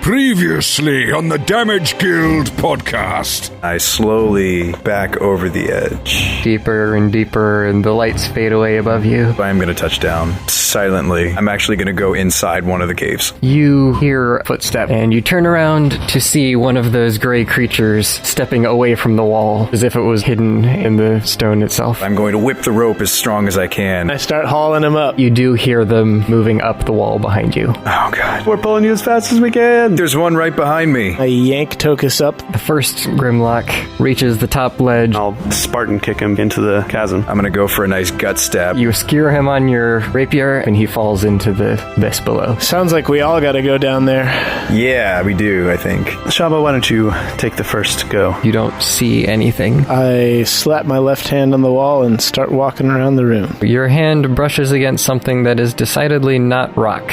Previously on the Damage Guild podcast. I slowly back over the edge. Deeper and deeper, and the lights fade away above you. I'm going to touch down silently. I'm actually going to go inside one of the caves. You hear a footstep, and you turn around to see one of those gray creatures stepping away from the wall, as if it was hidden in the stone itself. I'm going to whip the rope as strong as I can. I start hauling him up. You do hear them moving up the wall behind you. Oh, God. We're pulling you as fast as we can. There's one right behind me. I yank Tokas up. The first Grimlock reaches the top ledge. I'll Spartan kick him into the chasm. I'm going to go for a nice gut stab. You skewer him on your rapier, and he falls into the abyss below. Sounds like we all gotta go down there. Yeah, we do, I think. Shabba, why don't you take the first go? You don't see anything. I slap my left hand on the wall and start walking around the room. Your hand brushes against something that is decidedly not rock.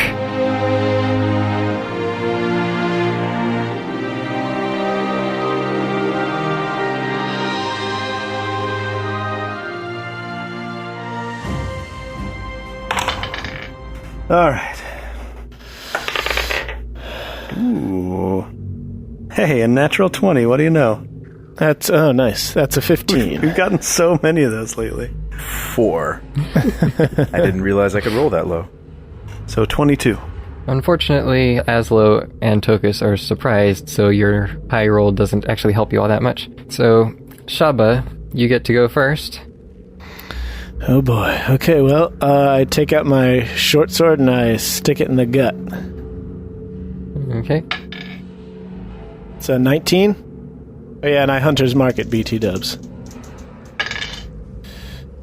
All right. Ooh. Hey, a natural 20. What do you know? That's, oh, nice. That's a 15. We've gotten so many of those lately. 4. I didn't realize I could roll that low. So 22. Unfortunately, Azlo and Tokas are surprised, so your high roll doesn't actually help you all that much. So, Shabba, you get to go first. Oh boy. Okay, well, I take out my short sword and I stick it in the gut. Okay. It's a 19. Oh yeah, and I Hunter's Mark at BT dubs.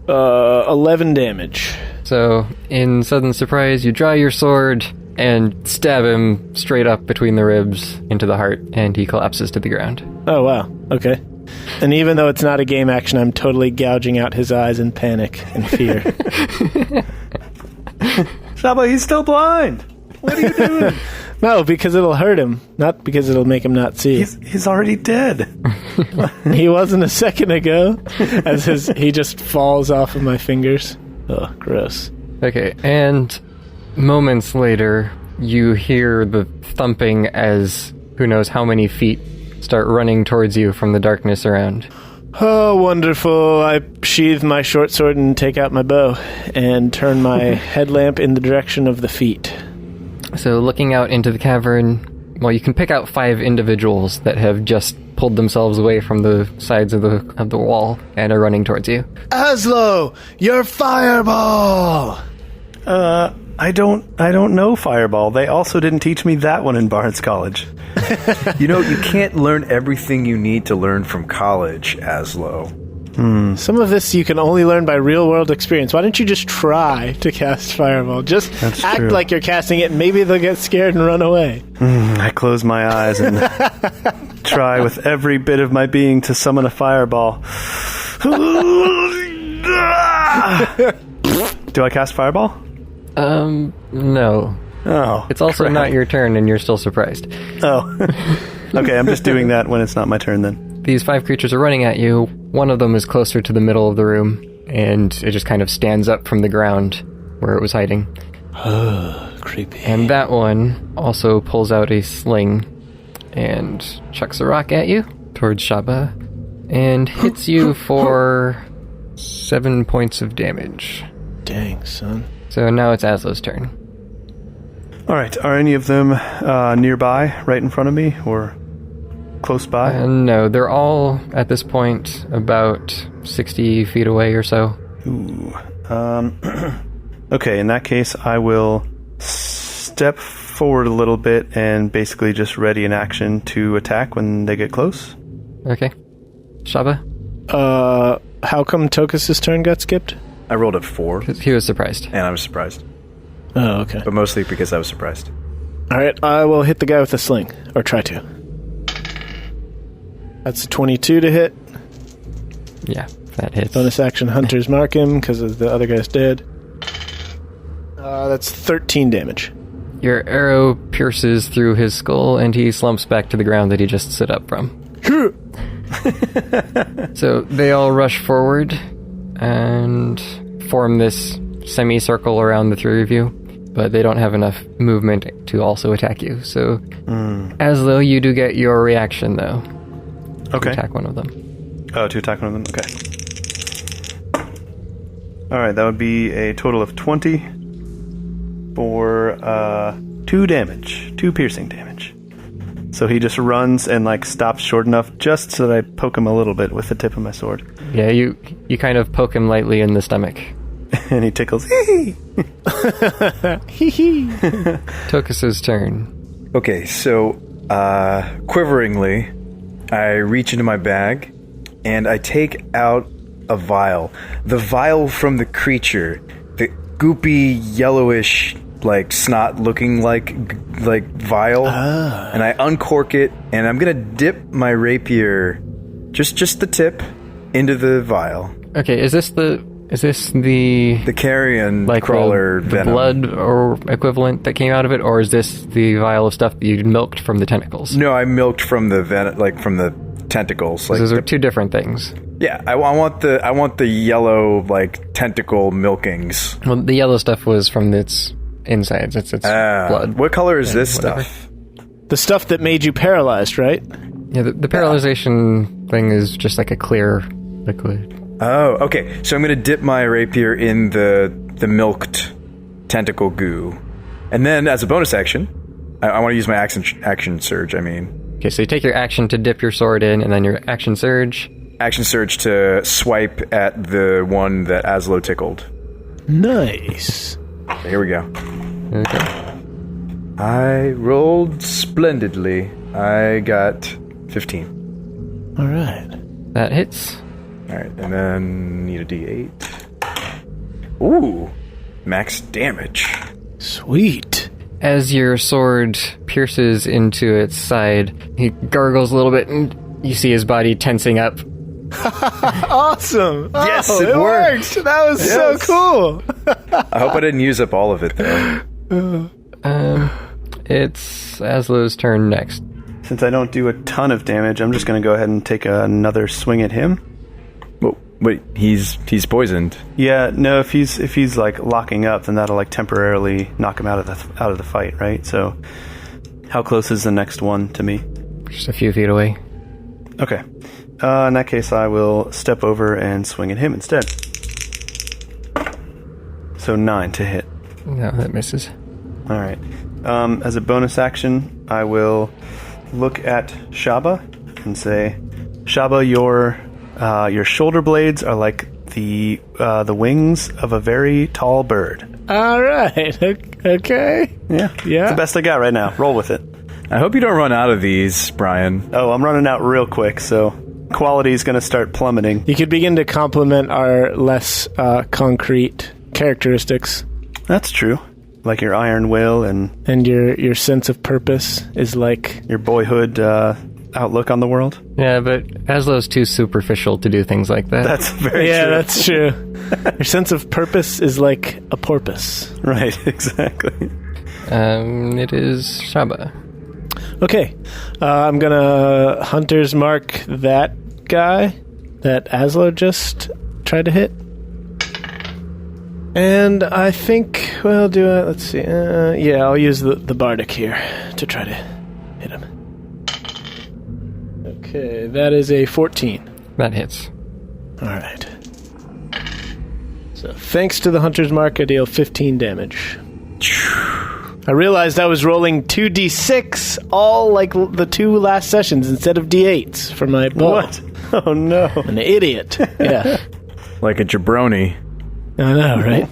11 damage. So, in sudden surprise, you draw your sword and stab him straight up between the ribs into the heart, and he collapses to the ground. Oh wow, okay. And even though it's not a game action, I'm totally gouging out his eyes in panic and fear. Shabba, he's still blind. What are you doing? No, because it'll hurt him, not because it'll make him not see. He's already dead. He wasn't a second ago, as he just falls off of my fingers. Oh, gross. Okay, and moments later, you hear the thumping as who knows how many feet start running towards you from the darkness around. Oh, wonderful. I sheathe my short sword and take out my bow and turn my headlamp in the direction of the feet. So looking out into the cavern, well, you can pick out 5 individuals that have just pulled themselves away from the sides of the wall and are running towards you. Azlo, your fireball! I don't know Fireball. They also didn't teach me that one in Barnes College. You know, you can't learn everything you need to learn from college, Azlo. Some of this you can only learn by real-world experience. Why don't you just try to cast Fireball? Just That's act true. like you're casting it, and maybe they'll get scared and run away. I close my eyes and try with every bit of my being to summon a Fireball. Do I cast Fireball? No. Oh. It's also crap. not your turn, and you're still surprised. Oh. Okay, I'm just doing that when it's not my turn then. These 5 creatures are running at you. One of them is closer to the middle of the room, and it just kind of stands up from the ground where it was hiding. Creepy. And that one also pulls out a sling and chucks a rock at you towards Shabba and hits you for 7 points of damage. Dang, son. So now it's Azlo's turn. All right, are any of them nearby, right in front of me, or close by? No, they're all, at this point, about 60 feet away or so. Ooh. Okay, in that case, I will step forward a little bit and basically just ready an action to attack when they get close. Okay. Shabba? How come Tokas' turn got skipped? I rolled a 4, He was surprised. and I was surprised. Oh, okay. But mostly because I was surprised. Alright, I will hit the guy with the sling. Or try to. That's a 22 to hit. Yeah, that hits. Bonus action, Hunter's Mark him, because the other guy's dead. That's 13 damage. Your arrow pierces through his skull, and he slumps back to the ground that he just stood up from. So they all rush forward and form this semicircle around the 3 of you. but they don't have enough movement to also attack you. So, Azlo, you do get your reaction, though. Okay. To attack one of them. Oh, to attack one of them? Okay. Alright, that would be a total of 20 for 2 damage. 2 piercing damage. So he just runs and stops short enough just so that I poke him a little bit with the tip of my sword. Yeah, you kind of poke him lightly in the stomach. And he tickles. Hee hee. Tokas' turn. Okay, so quiveringly, I reach into my bag and I take out a vial. The vial from the creature, the goopy, yellowish, snot looking like vial. And I uncork it and I'm gonna dip my rapier, just the tip, into the vial. Okay, is this the carrion crawler the venom? blood or equivalent that came out of it, or is this the vial of stuff that you milked from the tentacles? No, I milked from the from the tentacles. Those are two different things. Yeah, I want the yellow tentacle milkings. Well, the yellow stuff was from its insides. It's blood. What color is this stuff? The stuff that made you paralyzed, right? Yeah, the paralyzation thing is just like a clear liquid. Oh, okay. So I'm going to dip my rapier in the milked tentacle goo. And then, as a bonus action, I want to use my action surge, Okay, so you take your action to dip your sword in, and then your action surge. Action surge to swipe at the one that Azlo tickled. Nice. Okay, here we go. Okay. I rolled splendidly. I got 15. All right. That hits. Alright, and then need a d8. Ooh, max damage. Sweet. As your sword pierces into its side, he gargles a little bit, and you see his body tensing up. Awesome. Yes, it worked. That was so cool. I hope I didn't use up all of it, though. It's Aslo's turn next. Since I don't do a ton of damage, I'm just going to go ahead and take another swing at him. Wait, he's poisoned. Yeah, no, if he's locking up, then that'll temporarily knock him out of the fight, right? So, how close is the next one to me? Just a few feet away. Okay. In that case, I will step over and swing at him instead. So 9 to hit. No, that misses. All right. As a bonus action, I will look at Shabba and say, Shabba, your shoulder blades are like the wings of a very tall bird. All right. Okay. Yeah. It's the best I got right now. Roll with it. I hope you don't run out of these, Brian. Oh, I'm running out real quick, so quality is going to start plummeting. You could begin to compliment our less concrete characteristics. That's true. Like your iron will and your sense of purpose is like your boyhood outlook on the world. Yeah, but Aslo's too superficial to do things like that. That's very true. Yeah, that's true. Your sense of purpose is like a porpoise. Right, exactly. It is Shabba. Okay, I'm gonna Hunter's Mark that guy that Azlo just tried to hit. And I think, well, let's see. Yeah, I'll use the Bardic here to try to hit him. Okay, that is a 14. That hits. Alright. So, thanks to the Hunter's Mark, I deal 15 damage. I realized I was rolling 2d6 all like the 2 last sessions instead of d8s for my bow. What? Oh, no. An idiot. Yeah. Like a jabroni. I know, right?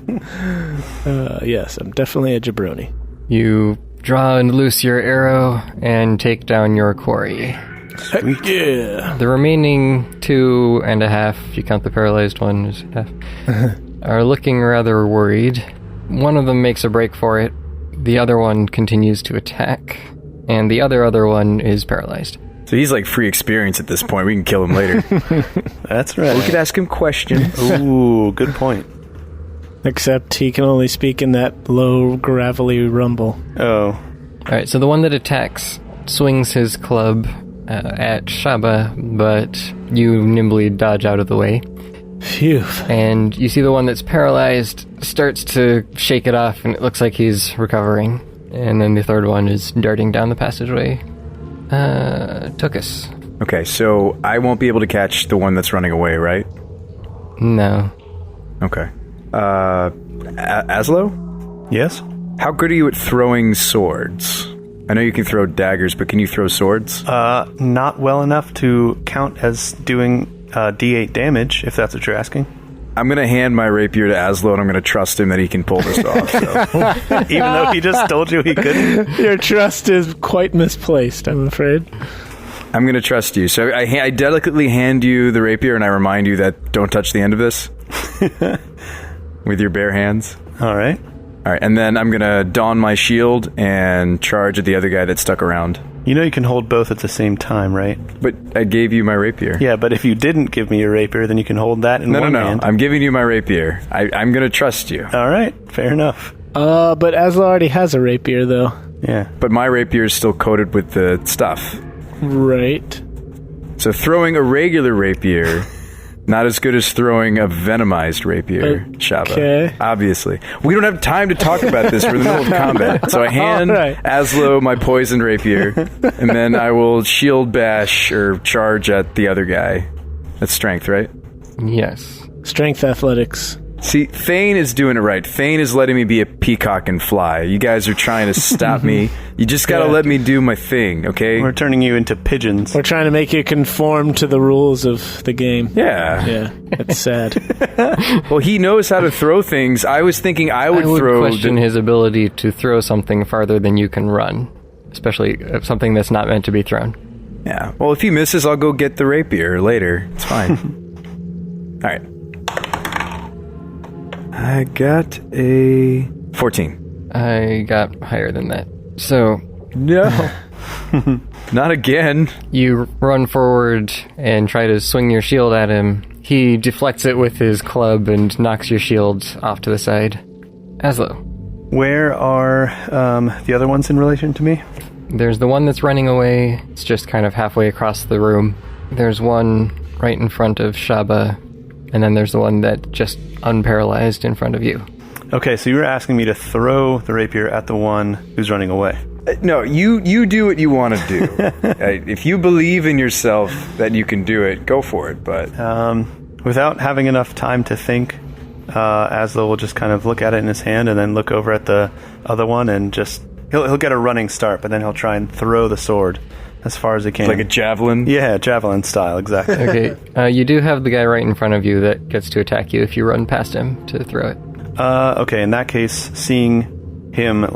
Yes, I'm definitely a jabroni. You draw and loose your arrow and take down your quarry. Sweet. Yeah. The remaining 2.5, if you count the paralyzed one as half, are looking rather worried. One of them makes a break for it. The other one continues to attack. And the other one is paralyzed. So he's free experience at this point. We can kill him later. That's right. We could ask him questions. Ooh, good point. Except he can only speak in that low, gravelly rumble. Oh. Alright, so the one that attacks swings his club at Shabba, but you nimbly dodge out of the way. Phew. And you see the one that's paralyzed starts to shake it off, and it looks like he's recovering. And then the third one is darting down the passageway. Tokas. Okay, so I won't be able to catch the one that's running away, right? No. Okay. Azlo? Yes? How good are you at throwing swords? I know you can throw daggers, but can you throw swords? Not well enough to count as doing D8 damage, if that's what you're asking. I'm going to hand my rapier to Azlo, and I'm going to trust him that he can pull this off. So. Even though he just told you he couldn't? Your trust is quite misplaced, I'm afraid. I'm going to trust you. So I delicately hand you the rapier, and I remind you that don't touch the end of this with your bare hands. All right. All right, and then I'm going to don my shield and charge at the other guy that stuck around. You know you can hold both at the same time, right? But I gave you my rapier. Yeah, but if you didn't give me your rapier, then you can hold that in one hand. No. I'm giving you my rapier. I'm going to trust you. All right, fair enough. But Azlo already has a rapier, though. Yeah. But my rapier is still coated with the stuff. Right. So throwing a regular rapier, not as good as throwing a venomized rapier, Shabba. Okay. Obviously. We don't have time to talk about this. We're in the middle of combat. So I hand Azlo my poison rapier, and then I will shield bash or charge at the other guy. That's strength, right? Yes. Strength athletics. See, Thane is doing it right. Thane is letting me be a peacock and fly. You guys are trying to stop me. You just gotta let me do my thing, okay? We're turning you into pigeons. We're trying to make you conform to the rules of the game. Yeah. Yeah, it's sad. Well, he knows how to throw things. I was thinking I would throw... question his ability to throw something farther than you can run. Especially something that's not meant to be thrown. Yeah. Well, if he misses, I'll go get the rapier later. It's fine. All right. I got a 14. I got higher than that. So, No. Not again. you run forward and try to swing your shield at him. He deflects it with his club and knocks your shield off to the side. Azlo. Where are the other ones in relation to me? There's the one that's running away. It's just kind of halfway across the room. There's one right in front of Shabba. And then there's the one that just unparalyzed in front of you. Okay, so you were asking me to throw the rapier at the one who's running away. No, you do what you want to do. If you believe in yourself that you can do it, go for it. But without having enough time to think, Azlo will just kind of look at it in his hand and then look over at the other one and just... He'll get a running start, but then he'll try and throw the sword as far as he can. like a javelin? Yeah, javelin style, exactly. Okay, you do have the guy right in front of you that gets to attack you if you run past him to throw it. Okay, in that case, seeing him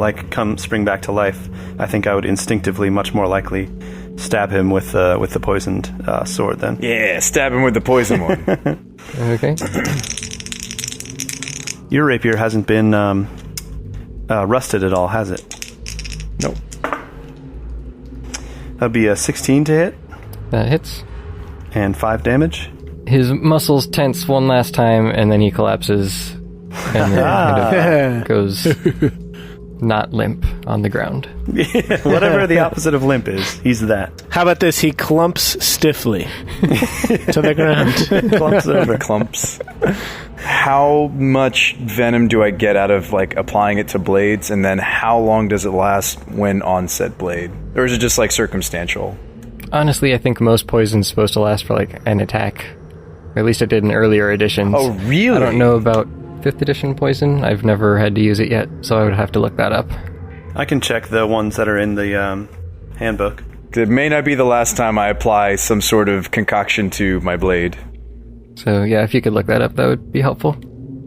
spring back to life, I think I would instinctively, much more likely, stab him with the poisoned sword then. Yeah, stab him with the poison one. Okay. Your rapier hasn't been rusted at all, has it? Nope. That'd be a 16 to hit. That hits. And 5 damage. His muscles tense one last time, and then he collapses and then kind of goes not limp on the ground. Whatever the opposite of limp is, he's that. How about this? He clumps stiffly to the ground. Clumps over. Clumps. How much venom do I get out of applying it to blades, and then how long does it last when on said blade? Or is it just circumstantial? Honestly, I think most poison's supposed to last for an attack. Or at least it did in earlier editions. Oh, really? I don't know about 5th edition poison. I've never had to use it yet, so I would have to look that up. I can check the ones that are in the handbook. It may not be the last time I apply some sort of concoction to my blade. So yeah, if you could look that up, that would be helpful.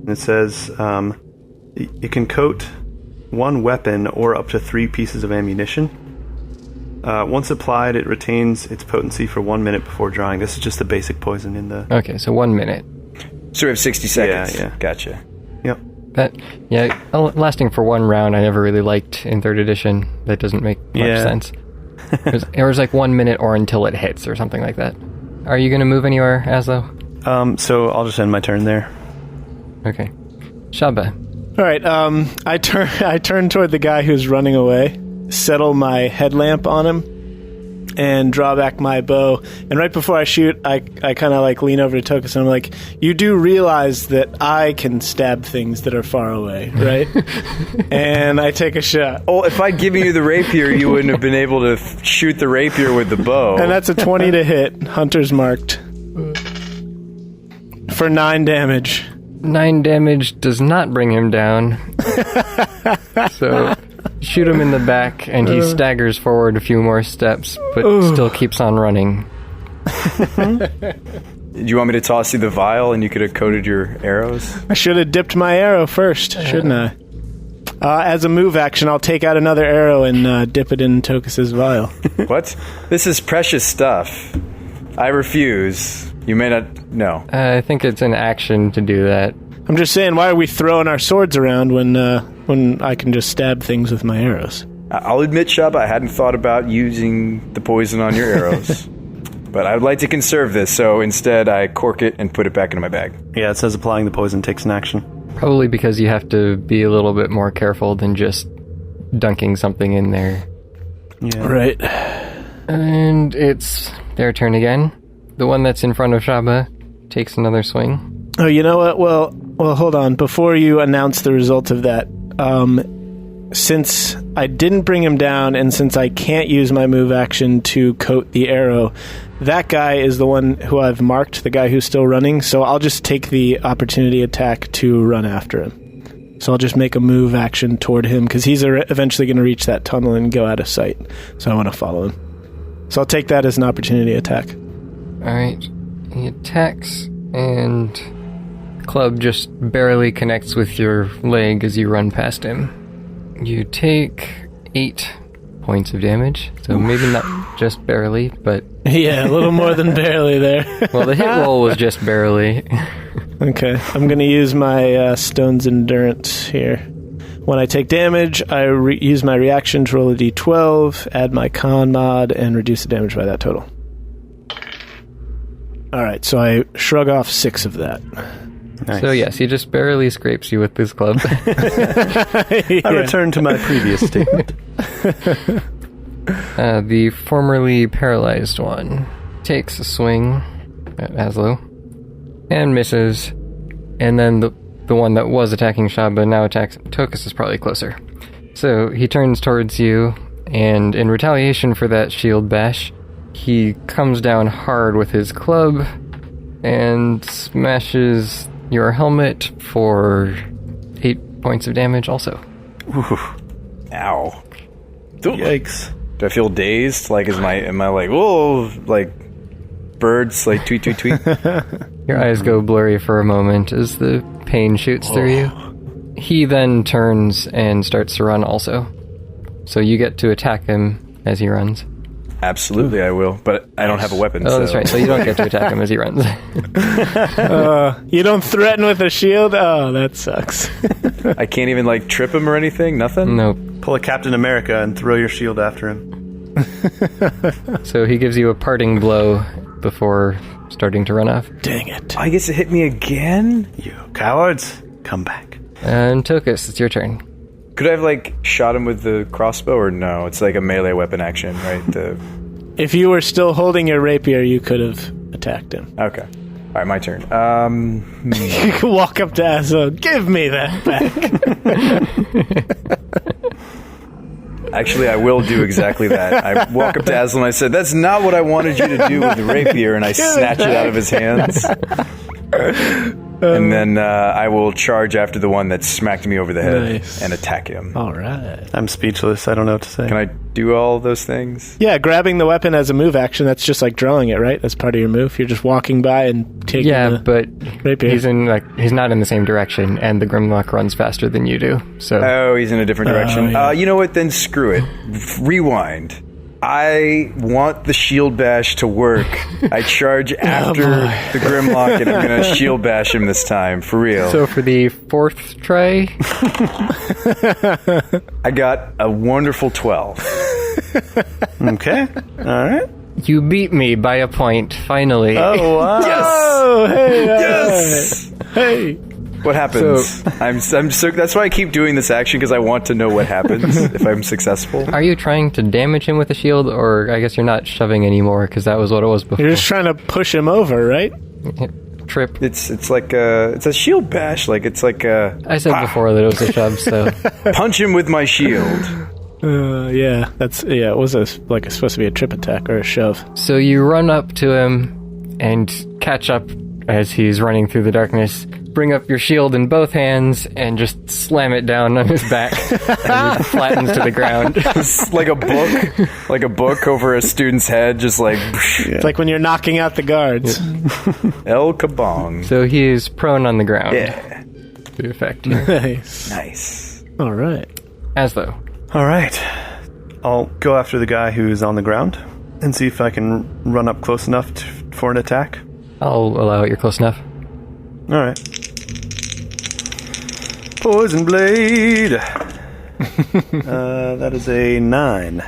It says you can coat one weapon or up to 3 pieces of ammunition. Once applied, it retains its potency for 1 minute before drying. This is just the basic poison in the... Okay, so 1 minute. So we have 60 seconds. Yeah. Gotcha. Yep. Lasting for 1 round I never really liked in 3rd edition. That doesn't make much sense. It was 1 minute or until it hits or something like that. Are you going to move anywhere, Azlo? So I'll just end my turn there. Okay. Shabba. All right. I turn toward the guy who's running away, settle my headlamp on him, and draw back my bow. And right before I shoot, I kind of like lean over to Tokas and I'm like, you do realize that I can stab things that are far away, right? And I take a shot. Oh, if I'd given you the rapier, you wouldn't have been able to shoot the rapier with the bow. And that's a 20 to hit. Hunter's marked. For 9 damage. 9 damage does not bring him down. So shoot him in the back, and he staggers forward a few more steps, but still keeps on running. Do you want me to toss you the vial and you could have coated your arrows? I should have dipped my arrow first, shouldn't I? As a move action, I'll take out another arrow and dip it in Tokas' vial. What? This is precious stuff. I refuse. You may not know. I think it's an action to do that. I'm just saying, why are we throwing our swords around when I can just stab things with my arrows? I'll admit, Shabba, I hadn't thought about using the poison on your arrows. But I'd like to conserve this, so instead I cork it and put it back into my bag. Yeah, it says applying the poison takes an action. Probably because you have to be a little bit more careful than just dunking something in there. Yeah. Right. And it's their turn again. The one that's in front of Shabba takes another swing. Oh, you know what? Well, hold on. Before you announce the result of that, since I didn't bring him down and since I can't use my move action to coat the arrow, that guy is the one who I've marked, the guy who's still running, so I'll just take the opportunity attack to run after him. So I'll just make a move action toward him, because he's eventually going to reach that tunnel and go out of sight, so I want to follow him. So I'll take that as an opportunity attack. Alright, he attacks, and the club just barely connects with your leg as you run past him. You take 8 points of damage, so maybe not just barely, but... Yeah, a little more than barely there. Well, the hit roll was just barely. Okay, I'm going to use my Stone's Endurance here. When I take damage, I use my reaction to roll a d12, add my con mod, and reduce the damage by that total. Alright, so I shrug off 6 of that. Nice. So yes, he just barely scrapes you with this club. I return to my previous statement. The formerly paralyzed one takes a swing at Azlo and misses, and then the one that was attacking Shabba now attacks Tokas is probably closer. So he turns towards you, and in retaliation for that shield bash, he comes down hard with his club and smashes your helmet for 8 points of damage also. Ooh. Ow. Yikes. Do I feel dazed? Like, am I like, whoa, like birds, like tweet, tweet, tweet? Your eyes go blurry for a moment as the pain shoots through you. He then turns and starts to run also. So you get to attack him as he runs. Absolutely, I will, but I don't have a weapon. Oh, that's right. So you don't get to attack him as he runs. You don't threaten with a shield? Oh, that sucks. I can't even, like, trip him or anything? Nothing? Nope. Pull a Captain America and throw your shield after him. So he gives you a parting blow before starting to run off. Dang it. I guess it hit me again? You cowards, come back. And Tokas, it's your turn. Could I have, like, shot him with the crossbow, or no? It's like a melee weapon action, right? If you were still holding your rapier, you could have attacked him. Okay. All right, my turn. You can walk up to Azlo. Give me that back. Actually, I will do exactly that. I walk up to Azlo and I said, "That's not what I wanted you to do with the rapier," and I snatch it out of his hands. And then I will charge after the one that smacked me over the head and attack him. All right. I'm speechless. I don't know what to say. Can I do all those things? Yeah, grabbing the weapon as a move action, that's just like drawing it, right? That's part of your move. You're just walking by and taking the but rapier. he's not in the same direction, and the Grimlock runs faster than you do. So Oh, he's in a different direction. yeah. You know what? Then screw it. Rewind. I want the shield bash to work. I charge after the Grimlock, and I'm going to shield bash him this time, for real. So for the 4th try, I got a wonderful 12. Okay. All right. you beat me by a point, finally. Oh, wow. Yes! Oh, hey. Yes! Hey. What happens? I'm so that's why I keep doing this action, because I want to know what happens if I'm successful. Are you trying to damage him with a shield, or I guess you're not shoving anymore, because that was what it was before. You're just trying to push him over, right? Trip. It's like a shield bash. Like it's like a. I said before that it was a shove, so Punch him with my shield. Yeah, it was supposed to be a trip attack or a shove. So you run up to him and catch up as he's running through the darkness. Bring up your shield in both hands and just slam it down on his back, and he flattens to the ground. It's like a book over a student's head, just like. It's like when you're knocking out the guards. El Kabong. So he is prone on the ground. Yeah. To effect. Nice. All right. Azlo. All right. I'll go after the guy who's on the ground and see if I can run up close enough for an attack. I'll allow it. You're close enough. All right. Poison blade. That is a 9.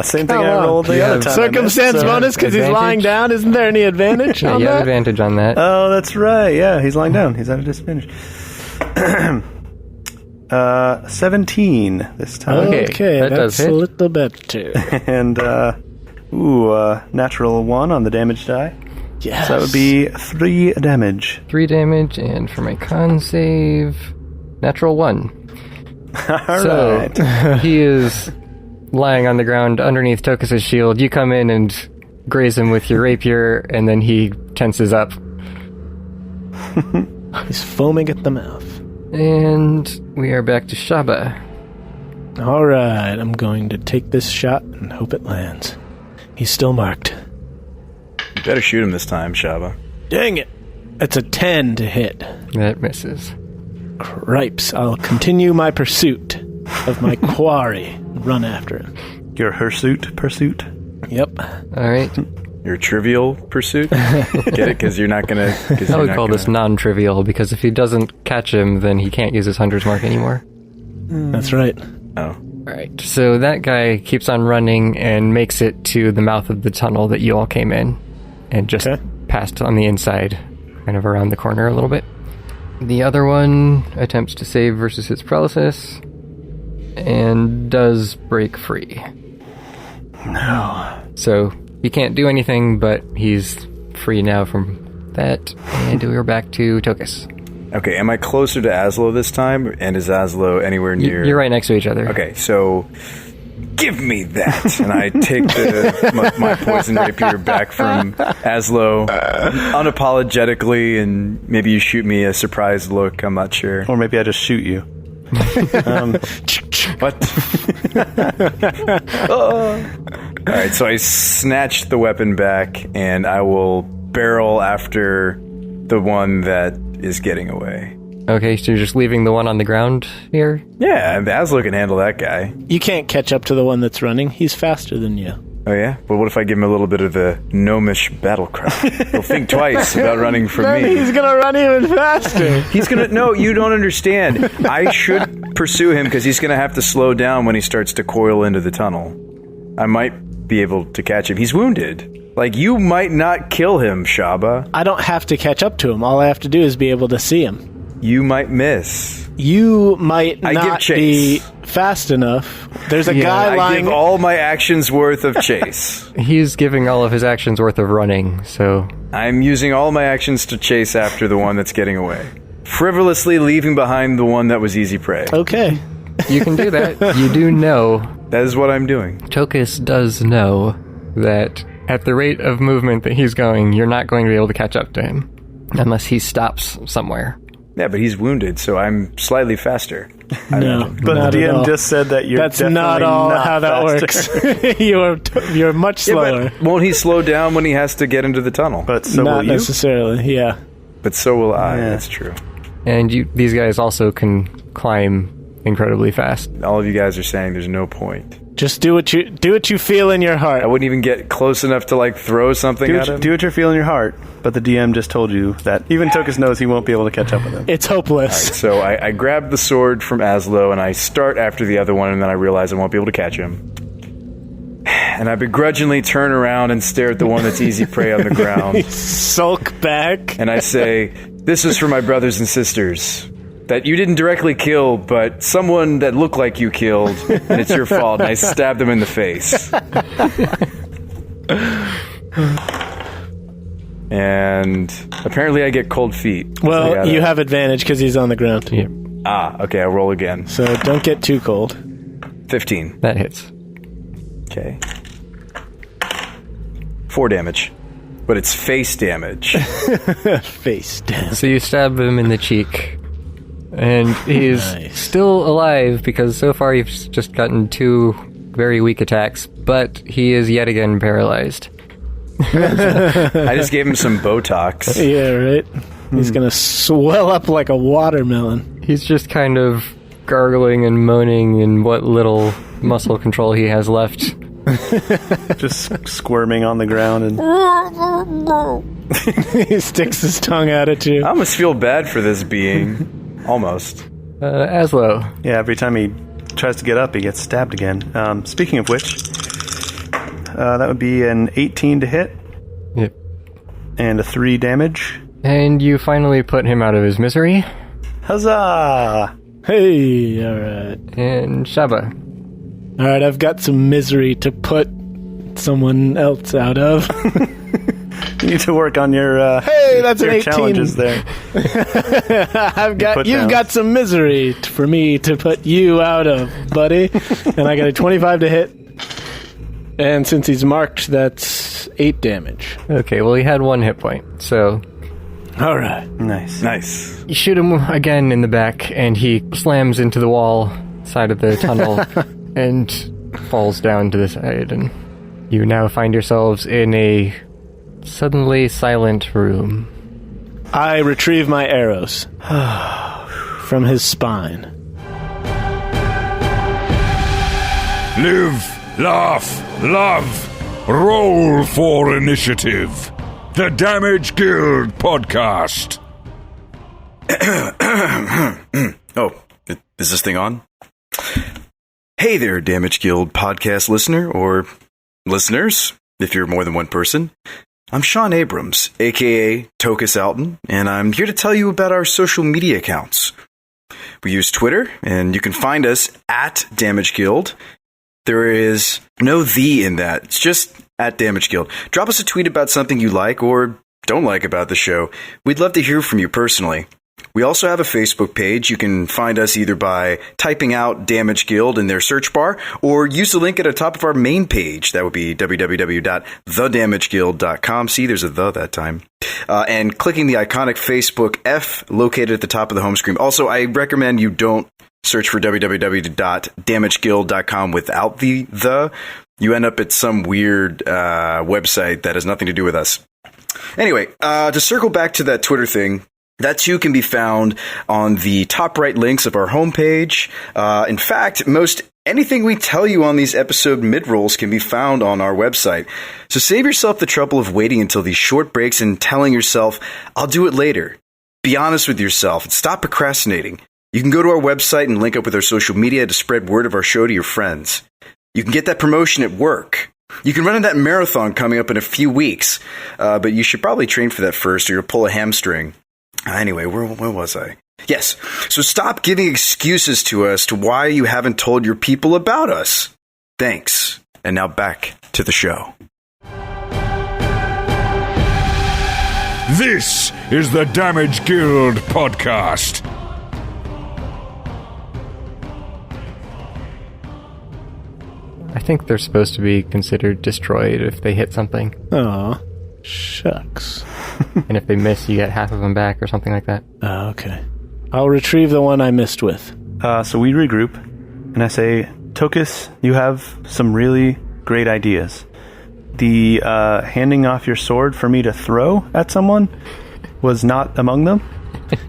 Same thing I rolled the other time. Circumstance bonus because he's lying down. Isn't there any advantage on you have that? advantage on that. Oh, that's right. Yeah, he's lying down. He's at a disadvantage. 17 this time. Okay, that does that's hit. a little better. And, natural 1 on the damage die. Yes. So that would be 3 damage. 3 damage, and for my con save, natural 1. All So right. he is lying on the ground underneath Tokas' shield. You come in and graze him with your rapier, and then he tenses up. He's foaming at the mouth. And we are back to Shabba. All right, I'm going to take this shot and hope it lands. He's still marked. You better shoot him this time, Shabba. Dang it! That's a 10 to hit. That misses. Cripes. I'll continue my pursuit of my quarry. Run after him. Your pursuit. Yep. All right. Your trivial pursuit? Get it? Because you're not going to... I would call this non-trivial, because if he doesn't catch him, then he can't use his hunter's mark anymore. That's right. Oh. All right. So that guy keeps on running and makes it to the mouth of the tunnel that you all came in, and just passed on the inside, kind of around the corner a little bit. The other one attempts to save versus his paralysis, and does break free. No. So he can't do anything, but he's free now from that. And we're back to Tokas. Okay, am I closer to Azlo this time? And is Azlo anywhere near... You're right next to each other. Okay, so... Give me that! And I take my poison rapier back from Azlo unapologetically, and maybe you shoot me a surprised look, I'm not sure. Or maybe I just shoot you. What? Alright, so I snatched the weapon back, and I will barrel after the one that is getting away. Okay, so you're just leaving the one on the ground here? Yeah, Azlo can handle that guy. You can't catch up to the one that's running. He's faster than you. Oh yeah? But what if I give him a little bit of the gnomish battle cry? He'll think twice about running from Then me. he's gonna run even faster. He's gonna... No, you don't understand. I should pursue him because he's gonna have to slow down when he starts to coil into the tunnel. I might be able to catch him. He's wounded. Like, you might not kill him, Shabba. I don't have to catch up to him. All I have to do is be able to see him. You might miss. You might I give not chase. be fast enough. There's a guy I lying... give all my actions worth of chase. He's giving all of his actions worth of running, so... I'm using all my actions to chase after the one that's getting away. Frivolously leaving behind the one that was easy prey. Okay. You can do that. You do know... That is what I'm doing. Tokas does know that at the rate of movement that he's going, you're not going to be able to catch up to him. Unless he stops somewhere. Yeah, but he's wounded, so I'm slightly faster. No, But not the at DM all. just said that you're That's definitely not all how that faster. works. You're much Yeah, slower. but won't he slow down when he has to get into the tunnel? But so Not will you. necessarily, yeah. But so will I, Yeah. that's true. And these guys also can climb incredibly fast. All of you guys are saying there's no point. Just do what you feel in your heart. I wouldn't even get close enough to, like, throw something at him. Do what you feel in your heart. But the DM just told you that even Tokas knows he won't be able to catch up with him. It's hopeless. So I grab the sword from Azlo, and I start after the other one, and then I realize I won't be able to catch him. And I begrudgingly turn around and stare at the one that's easy prey on the ground. Sulk back. And I say, This is for my brothers and sisters that you didn't directly kill, but someone that looked like you killed, and it's your fault, and I stabbed them in the face. And apparently I get cold feet. Well, you have advantage because he's on the ground. Yeah. Okay, I'll roll again. So don't get too cold. 15. That hits. Okay. 4 damage. But it's face damage. Face down. So you stab him in the cheek. And he's still alive because so far you've just gotten 2 very weak attacks, but he is yet again paralyzed. I just gave him some Botox. Yeah, right? He's going to swell up like a watermelon. He's just kind of gargling and moaning in what little muscle control he has left. Just squirming on the ground and He sticks his tongue out at you. I almost feel bad for this being. Almost. Azlo. yeah, every time he tries to get up, he gets stabbed again. Speaking of which, that would be an 18 to hit Yep. and a 3 damage. And you finally put him out of his misery. Huzzah! Hey, all right. And Shabba. All right, I've got some misery to put someone else out of. You need to work on your Hey, that's an your 18. challenges there. You've got some misery for me to put you out of, buddy. And I got a 25 to hit. And since he's marked, that's 8 damage. Okay, well, he had 1 hit point, so All right. Nice. you shoot him again in the back, and he slams into the wall side of the tunnel and falls down to the side, and you now find yourselves in a suddenly silent room. I retrieve my arrows from his spine. Live, laugh, love. Roll for initiative. The Damage Guild podcast. Oh, is this thing on? Hey there, Damage Guild podcast listener, or listeners, if you're more than one person. I'm Sean Abrams, aka Tokas Alton, and I'm here to tell you about our social media accounts. We use Twitter, and you can find us at Damage Guild. There is no "the" in that. It's just at Damage Guild. Drop us a tweet about something you like or don't like about the show. We'd love to hear from you personally. We also have a Facebook page. You can find us either by typing out Damage Guild in their search bar or use the link at the top of our main page. That would be www.thedamageguild.com. See, there's a "the" that time. And clicking the iconic Facebook F located at the top of the home screen. Also, I recommend you don't search for www.damageguild.com without the. You end up at some weird website that has nothing to do with us. Anyway, to circle back to that Twitter thing, that too can be found on the top right links of our homepage. In fact, most anything we tell you on these episode mid-rolls can be found on our website. So save yourself the trouble of waiting until these short breaks and telling yourself, I'll do it later. Be honest with yourself and stop procrastinating. You can go to our website and link up with our social media to spread word of our show to your friends. You can get that promotion at work. You can run in that marathon coming up in a few weeks. But you should probably train for that first or you'll pull a hamstring. Anyway, where was I? Yes, so stop giving excuses to us to why you haven't told your people about us. Thanks. And now back to the show. This is the Damage Guild podcast. I think they're supposed to be considered destroyed if they hit something. Aw, shucks. And if they miss, you get half of them back or something like that. Oh, okay. I'll retrieve the one I missed with. So we regroup, and I say, Tokas, you have some really great ideas. The handing off your sword for me to throw at someone was not among them.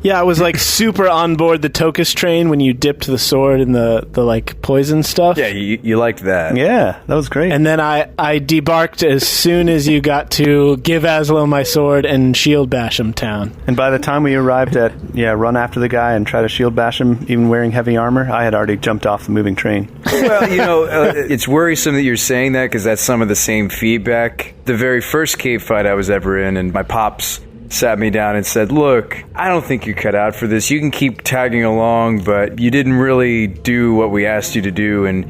Yeah, I was like super on board the Tokas train when you dipped the sword in the like poison stuff. Yeah, you liked that. Yeah, that was great. And then I debarked as soon as you got to give Azlo my sword and shield bash him town. And by the time we arrived at, run after the guy and try to shield bash him, even wearing heavy armor, I had already jumped off the moving train. Well, it's worrisome that you're saying that because that's some of the same feedback. The very first cave fight I was ever in, and my pops sat me down and said, look, I don't think you're cut out for this. You can keep tagging along, but you didn't really do what we asked you to do. And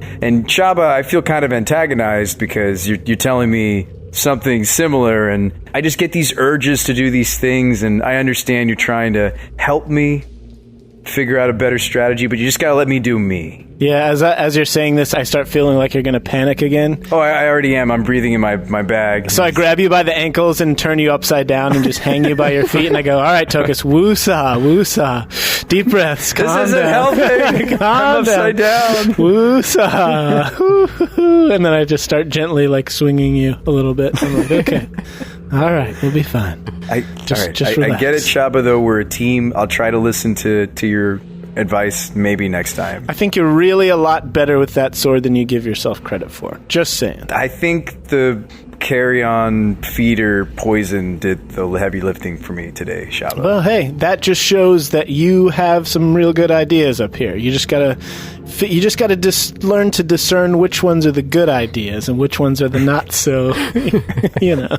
Shabba, I feel kind of antagonized because you're telling me something similar, and I just get these urges to do these things, and I understand you're trying to help me figure out a better strategy, but you just gotta let me do me. Yeah, as you're saying this, I start feeling like you're going to panic again. Oh, I already am. I'm breathing in my bag. So I grab you by the ankles and turn you upside down and just hang you by your feet, and I go, all right, Tokas, woosah, woosah. Deep breaths, calm down. This isn't helping. I'm upside down. Woosah. And then I just start gently, like, swinging you a little bit. I'm like, okay. All right, we'll be fine. I get it, Shabba, though. We're a team. I'll try to listen to your advice maybe next time. I think you're really a lot better with that sword than you give yourself credit for. Just saying. I think the carry-on feeder poison did the heavy lifting for me today, Shabba. Well, hey, that just shows that you have some real good ideas up here. You just gotta learn to discern which ones are the good ideas and which ones are the not so, you know.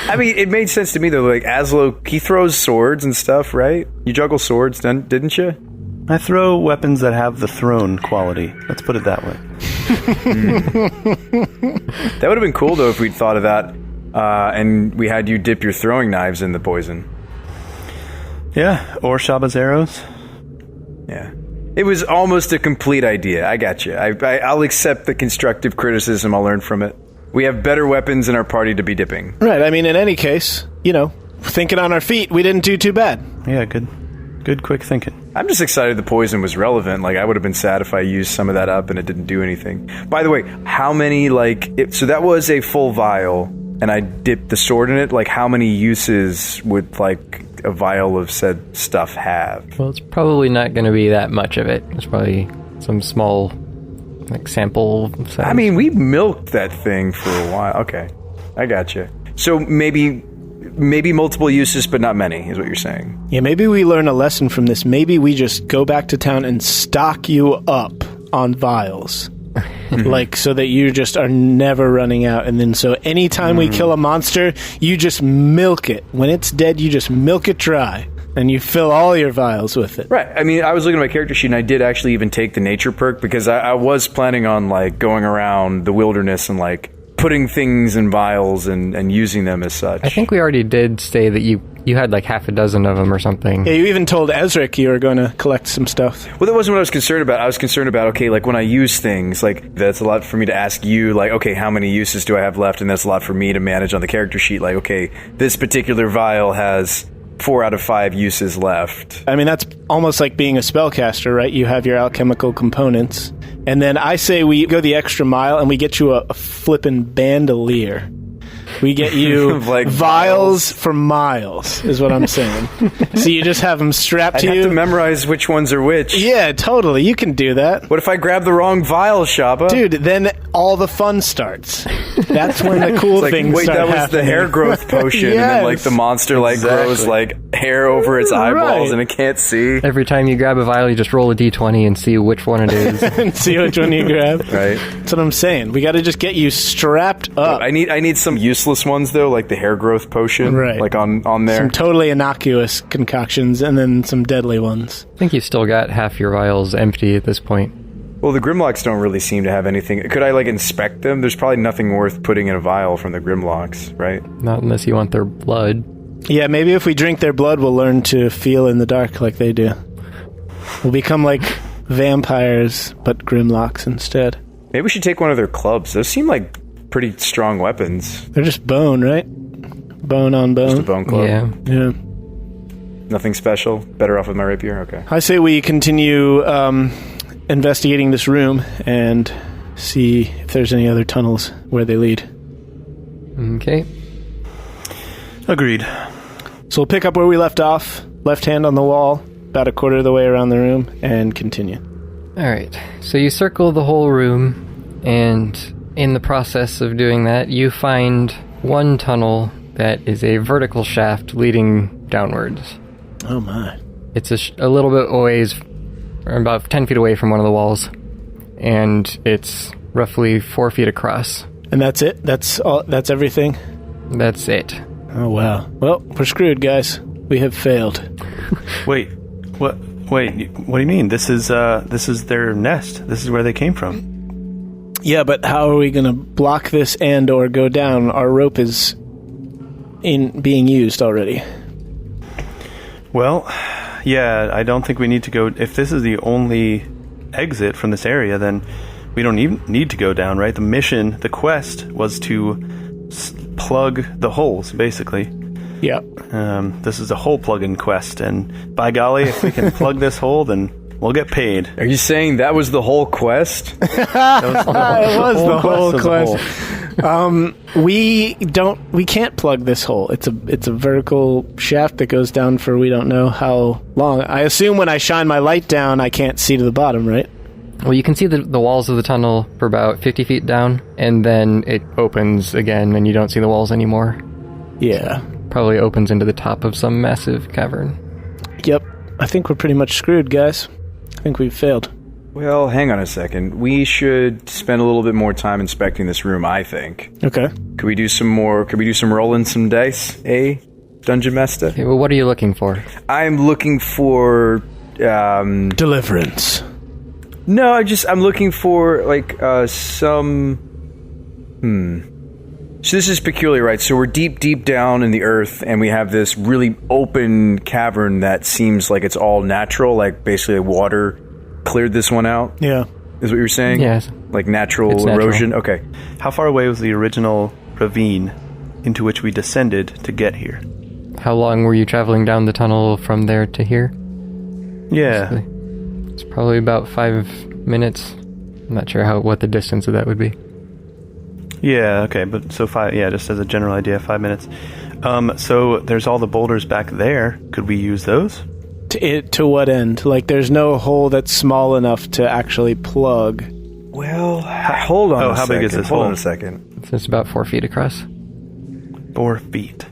I mean, it made sense to me, though. Like, Azlo, he throws swords and stuff, right? You juggle swords, didn't you? I throw weapons that have the thrown quality. Let's put it that way. That would have been cool, though, if we'd thought of that, and we had you dip your throwing knives in the poison. Yeah, or Shabba's arrows. Yeah. It was almost a complete idea. I got you. I'll accept the constructive criticism. I'll learn from it. We have better weapons in our party to be dipping. Right. I mean, in any case, you know, thinking on our feet, we didn't do too bad. Yeah, good quick thinking. I'm just excited the poison was relevant. Like, I would have been sad if I used some of that up and it didn't do anything. By the way, how many, so that was a full vial, and I dipped the sword in it. Like, how many uses would, like, a vial of said stuff have? Well, it's probably not going to be that much of it. It's probably some small, like, sample size. I mean, we milked that thing for a while. Okay, I got you. So maybe multiple uses, but not many, is what you're saying. Yeah, maybe we learn a lesson from this. Maybe we just go back to town and stock you up on vials. Like, so that you just are never running out. And then so anytime we kill a monster, you just milk it. When it's dead, you just milk it dry. And you fill all your vials with it. Right. I mean, I was looking at my character sheet, and I did actually even take the nature perk, because I was planning on, like, going around the wilderness and, like, putting things in vials and using them as such. I think we already did say that you had like half a dozen of them or something. Yeah, you even told Ezric you were going to collect some stuff. Well, that wasn't what I was concerned about. I was concerned about, okay, like, when I use things, like, that's a lot for me to ask you, like, okay, how many uses do I have left? And that's a lot for me to manage on the character sheet. Like, okay, this particular vial has 4 out of 5 uses left. I mean, that's almost like being a spellcaster, right? You have your alchemical components. And then I say we go the extra mile and we get you a flippin' bandolier. We get you like vials for miles, is what I'm saying. So you just have them strapped to you. I have to memorize which ones are which. Yeah, totally. You can do that. What if I grab the wrong vial, Shabba? Dude, then all the fun starts. That's when the cool things start happening. Wait, that was the hair growth potion, Yes. And then, like, the monster, like, grows, like, hair over its eyeballs, and it can't see. Every time you grab a vial, you just roll a d20 and see which one it is. And see which one you grab. Right. That's what I'm saying. We got to just get you strapped up. I need some useless ones, though, like the hair growth potion, right? Like on there. Some totally innocuous concoctions, and then some deadly ones. I think you've still got half your vials empty at this point. Well, the Grimlocks don't really seem to have anything. Could I, like, inspect them? There's probably nothing worth putting in a vial from the Grimlocks, right? Not unless you want their blood. Yeah, maybe if we drink their blood, we'll learn to feel in the dark like they do. We'll become like vampires, but Grimlocks instead. Maybe we should take one of their clubs. Those seem like pretty strong weapons. They're just bone, right? Bone on bone. Just a bone club. Yeah. Nothing special. Better off with my rapier? Okay. I say we continue investigating this room and see if there's any other tunnels where they lead. Okay. Agreed. So we'll pick up where we left off, left hand on the wall, about a quarter of the way around the room, and continue. Alright, so you circle the whole room, and in the process of doing that, you find one tunnel that is a vertical shaft leading downwards. Oh my. It's a little bit ways, or about 10 feet away from one of the walls, and it's roughly 4 feet across. And that's it? That's all? That's everything? That's it. Oh, wow. Well, we're screwed, guys. We have failed. Wait, what? Wait, what do you mean? This is their nest. This is where they came from. Yeah, but how are we going to block this and or go down? Our rope is being used already. Well, yeah, I don't think we need to go. If this is the only exit from this area, then we don't even need to go down, right? The mission, the quest, was to plug the holes, basically. Yeah. This is a hole plugging quest, and by golly, if we can plug this hole, then we'll get paid. Are you saying that was the whole quest? It was the whole quest. We can't plug this hole. It's a vertical shaft that goes down for we don't know how long. I assume when I shine my light down, I can't see to the bottom, right? Well, you can see the walls of the tunnel for about 50 feet down, and then it opens again, and you don't see the walls anymore. Yeah. Probably opens into the top of some massive cavern. Yep. I think we're pretty much screwed, guys. I think we've failed. Well, hang on a second. We should spend a little bit more time inspecting this room, I think. Okay. Could we do some rolling some dice, Dungeon Master? Okay, well, what are you looking for? I'm looking for... Deliverance. No, I'm looking for, some... So this is peculiar, right? So we're deep, deep down in the earth, and we have this really open cavern that seems like it's all natural, like basically water cleared this one out. Yeah. Is what you're saying? Yes. Like natural erosion? Natural. Okay. How far away was the original ravine into which we descended to get here? How long were you traveling down the tunnel from there to here? Yeah. Basically. It's probably about 5 minutes. I'm not sure what the distance of that would be. Yeah, okay, but so just as a general idea, 5 minutes. So there's all the boulders back there. Could we use those? To what end? Like, there's no hole that's small enough to actually plug. Well, hold on a second. How big is this hole? Hold on a second. It's about 4 feet across. 4 feet.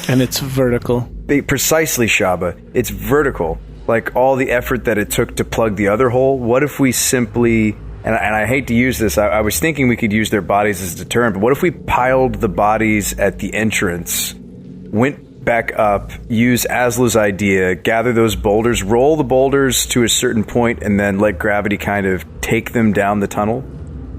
And it's vertical. Precisely, Shabba. It's vertical. Like, all the effort that it took to plug the other hole, what if we simply... And I hate to use this. I was thinking we could use their bodies as a deterrent, but what if we piled the bodies at the entrance, went back up, use Azlo's idea, gather those boulders, roll the boulders to a certain point, and then let gravity kind of take them down the tunnel?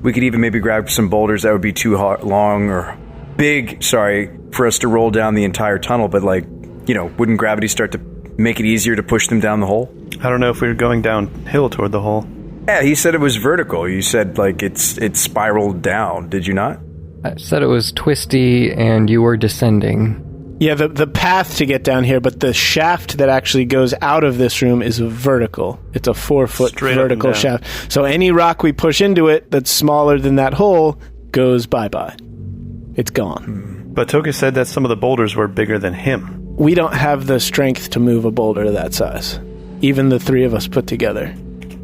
We could even maybe grab some boulders that would be too long or big, for us to roll down the entire tunnel, but wouldn't gravity start to make it easier to push them down the hole? I don't know if we were going downhill toward the hole. Yeah, he said it was vertical. You said, it spiraled down. Did you not? I said it was twisty and you were descending. Yeah, the path to get down here, but the shaft that actually goes out of this room is vertical. It's a 4-foot Straight vertical shaft. So any rock we push into it that's smaller than that hole goes bye-bye. It's gone. But Tokas said that some of the boulders were bigger than him. We don't have the strength to move a boulder that size. Even the three of us put together.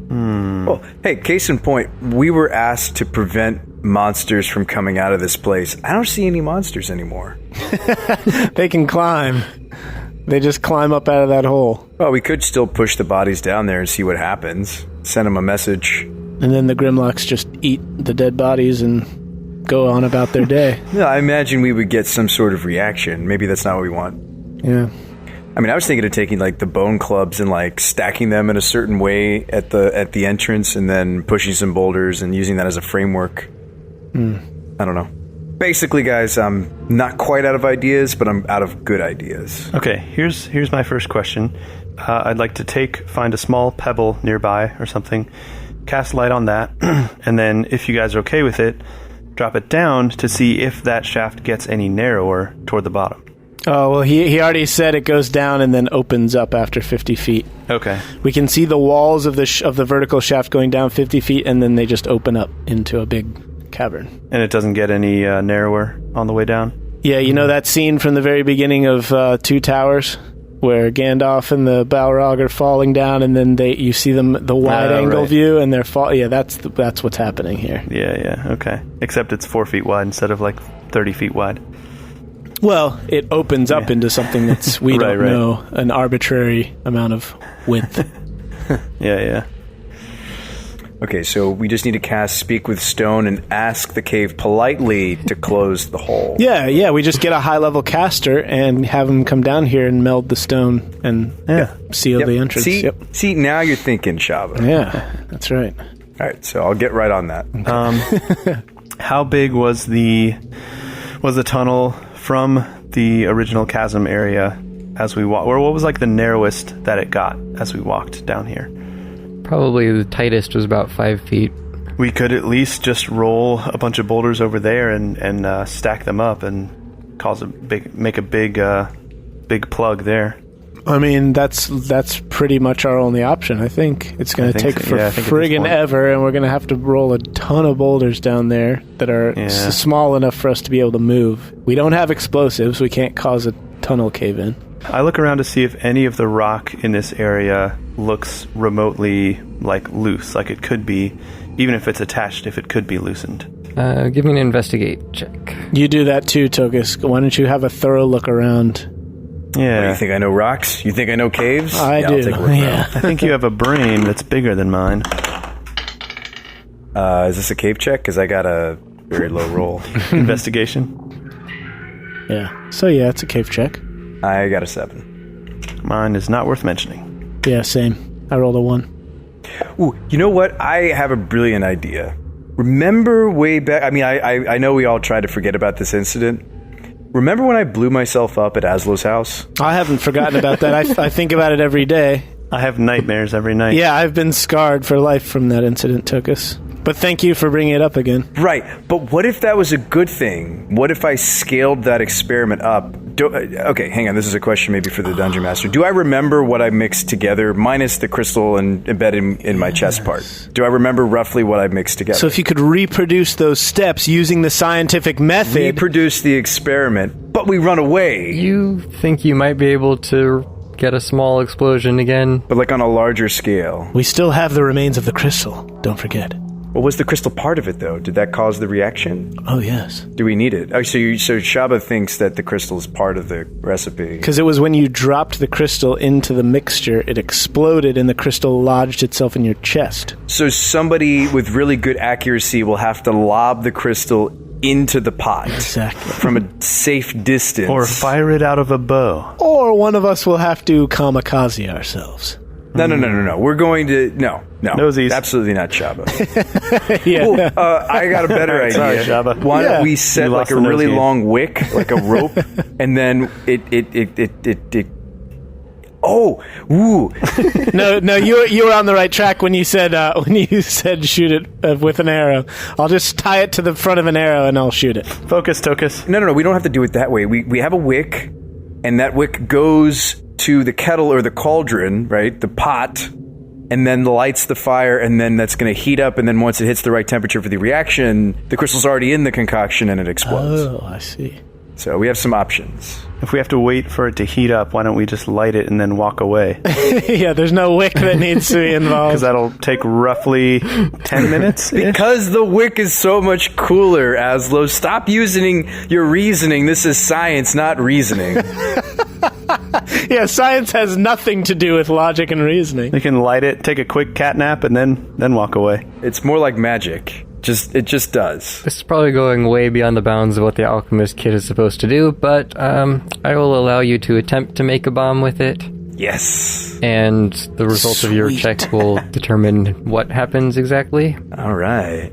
Well, hey, case in point, we were asked to prevent monsters from coming out of this place. I don't see any monsters anymore. They can climb. They just climb up out of that hole. Well, we could still push the bodies down there and see what happens. Send them a message. And then the Grimlocks just eat the dead bodies and go on about their day. No, I imagine we would get some sort of reaction. Maybe that's not what we want. Yeah. I mean, I was thinking of taking the bone clubs and stacking them in a certain way at the entrance, and then pushing some boulders and using that as a framework. I don't know. Basically, guys, I'm not quite out of ideas, but I'm out of good ideas. Okay, here's my first question. I'd like to find a small pebble nearby or something, cast light on that, and then if you guys are okay with it, drop it down to see if that shaft gets any narrower toward the bottom. Oh, well, he already said it goes down and then opens up after 50 feet. Okay. We can see the walls of the vertical shaft going down 50 feet, and then they just open up into a big cavern. And it doesn't get any narrower on the way down? Yeah, you know that scene from the very beginning of Two Towers, where Gandalf and the Balrog are falling down, and then you see them the wide-angle view, and they're falling. Yeah, that's what's happening here. Yeah, okay. Except it's 4 feet wide instead of 30 feet wide. Well, it opens up into something that's, we don't know, an arbitrary amount of width. Yeah. Okay, so we just need to cast Speak with Stone and ask the cave politely to close the hole. Yeah, we just get a high-level caster and have him come down here and meld the stone and seal the entrance. See, now you're thinking, Shabba. Yeah, that's right. All right, so I'll get right on that. How big was the tunnel from the original chasm area as we walked? Or what was like the narrowest that it got as we walked down here? Probably the tightest was about 5 feet. We could at least just roll a bunch of boulders over there and stack them up and make a big plug there. I mean, that's pretty much our only option, I think. It's going to take friggin' ever, and we're going to have to roll a ton of boulders down there that are small enough for us to be able to move. We don't have explosives. We can't cause a tunnel cave in. I look around to see if any of the rock in this area looks remotely like loose, like it could be, even if it's attached, if it could be loosened. Give me an investigate check. You do that too, Tokas. Why don't you have a thorough look around? Yeah. You think I know rocks? You think I know caves? I do. I'll take a look around. I think you have a brain that's bigger than mine. Is this a cave check? Because I got a very low roll. Investigation? Yeah. So yeah, it's a cave check. I got a 7. Mine is not worth mentioning. Yeah, same. I rolled a 1. Ooh, you know what? I have a brilliant idea. Remember way back... I mean, I know we all tried to forget about this incident. Remember when I blew myself up at Azlo's house? I haven't forgotten about that. I think about it every day. I have nightmares every night. Yeah, I've been scarred for life from that incident, Tokas. But thank you for bringing it up again. Right, but what if that was a good thing? What if I scaled that experiment up? Okay, hang on, this is a question maybe for the Dungeon Master. Do I remember what I mixed together, minus the crystal and embedded in my chest part? Do I remember roughly what I mixed together? So if you could reproduce those steps using the scientific method... Reproduce the experiment, but we run away. You think you might be able to get a small explosion again? But like on a larger scale. We still have the remains of the crystal, don't forget. Well, was the crystal part of it, though? Did that cause the reaction? Oh, yes. Do we need it? Oh, so Shabba thinks that the crystal is part of the recipe. Because it was when you dropped the crystal into the mixture, it exploded and the crystal lodged itself in your chest. So somebody with really good accuracy will have to lob the crystal into the pot. Exactly. From a safe distance. Or fire it out of a bow. Or one of us will have to kamikaze ourselves. No. We're going to... No. Nosies. Absolutely not Shabba. Yeah. Ooh, I got a better idea. Sorry, Shabba. Why don't we set like a really long wick, like a rope, and then it Oh, ooh! No, you were on the right track when you said shoot it with an arrow. I'll just tie it to the front of an arrow and I'll shoot it. Focus, Tokas. No. We don't have to do it that way. We have a wick, and that wick goes to the kettle or the cauldron, right? The pot, and then lights the fire, and then that's going to heat up, and then once it hits the right temperature for the reaction, the crystal's already in the concoction and it explodes. Oh, I see. So we have some options. If we have to wait for it to heat up, why don't we just light it and then walk away? Yeah, there's no wick that needs to be involved. Because that'll take roughly 10 minutes. Because the wick is so much cooler, Azlo. Stop using your reasoning. This is science, not reasoning. Yeah, science has nothing to do with logic and reasoning. You can light it, take a quick cat nap, and then walk away. It's more like magic. It just does. This is probably going way beyond the bounds of what the alchemist kit is supposed to do, but I will allow you to attempt to make a bomb with it. Yes. And the result of your check will determine what happens exactly. All right.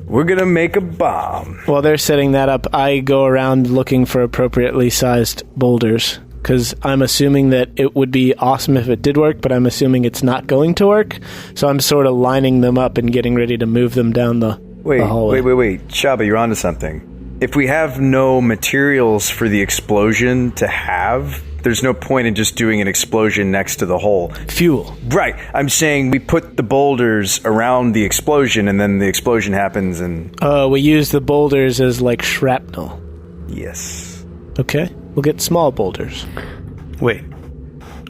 We're going to make a bomb. While they're setting that up, I go around looking for appropriately sized boulders. Because I'm assuming that it would be awesome if it did work, but I'm assuming it's not going to work. So I'm sort of lining them up and getting ready to move them down the hallway. Wait. Shabba, you're onto something. If we have no materials for the explosion to have, there's no point in just doing an explosion next to the hole. Fuel. Right. I'm saying we put the boulders around the explosion, and then the explosion happens, and... we use the boulders as, like, shrapnel. Yes. Okay. We'll get small boulders. Wait.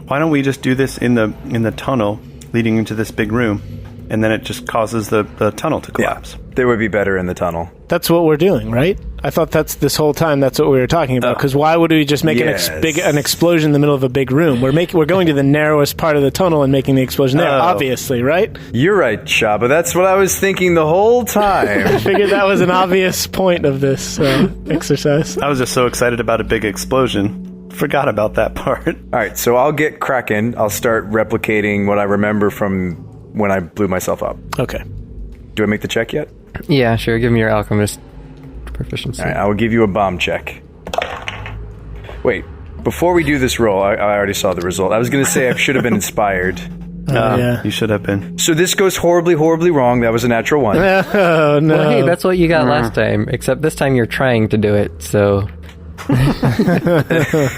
Why don't we just do this in the tunnel leading into this big room, and then it just causes the tunnel to collapse? Yeah. They would be better in the tunnel. That's what we're doing, right? I thought this whole time that's what we were talking about. Because why would we just make an explosion in the middle of a big room? We're going to the narrowest part of the tunnel and making the explosion there, obviously, right? You're right, Shabba. That's what I was thinking the whole time. I figured that was an obvious point of this exercise. I was just so excited about a big explosion. Forgot about that part. All right, so I'll get cracking. I'll start replicating what I remember from when I blew myself up. Okay. Do I make the check yet? Yeah, sure. Give me your alchemist proficiency. All right, I will give you a bomb check. Wait, before we do this roll, I already saw the result. I was going to say I should have been inspired. Yeah. You should have been. So this goes horribly, horribly wrong. That was a natural 1. Oh, no. Well, hey, that's what you got last time, except this time you're trying to do it, so...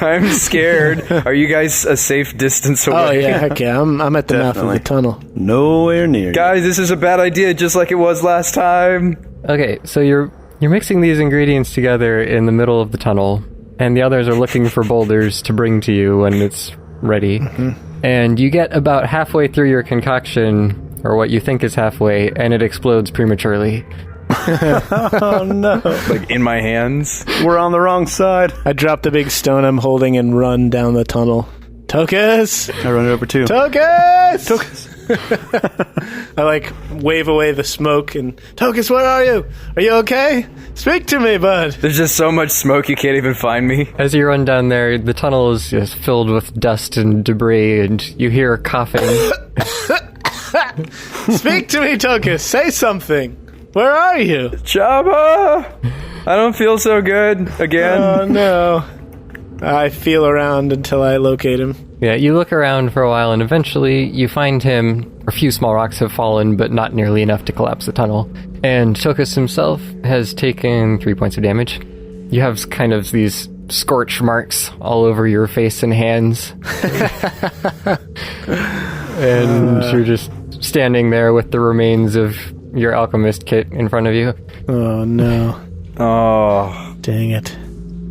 I'm scared. Are you guys a safe distance away? Oh, yeah, heck yeah. I'm at the mouth of the tunnel. Nowhere near. Guys, this is a bad idea, just like it was last time. Okay, so you're mixing these ingredients together in the middle of the tunnel, and the others are looking for boulders to bring to you when it's ready. Mm-hmm. And you get about halfway through your concoction, or what you think is halfway, and it explodes prematurely. Oh, no. Like, in my hands? We're on the wrong side. I drop the big stone I'm holding and run down the tunnel. Tokas! I run it over too. Tokas! I, wave away the smoke and... Tokas, where are you? Are you okay? Speak to me, bud! There's just so much smoke you can't even find me. As you run down there, the tunnel is just filled with dust and debris, and you hear coughing. Speak to me, Tokas! Say something! Where are you? Shabba! I don't feel so good again. Oh, no. I feel around until I locate him. Yeah, you look around for a while, and eventually you find him. A few small rocks have fallen, but not nearly enough to collapse the tunnel. And Tokas himself has taken 3 points of damage. You have kind of these scorch marks all over your face and hands. And you're just standing there with the remains of your alchemist kit in front of you. Oh, no. Oh. Dang it.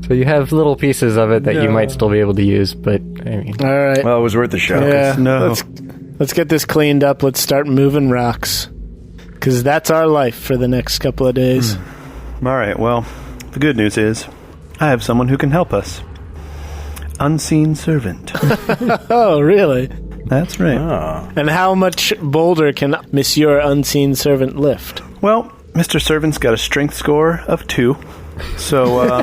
So you have little pieces of it that you might still be able to use, but, I mean... All right. Well, it was worth the shot. Yeah, No. let's get this cleaned up. Let's start moving rocks. Because that's our life for the next couple of days. All right, well, the good news is I have someone who can help us. Unseen servant. Oh, really? That's right. Oh. And how much boulder can Monsieur Unseen Servant lift? Well, Mr. Servant's got a strength score of 2. So,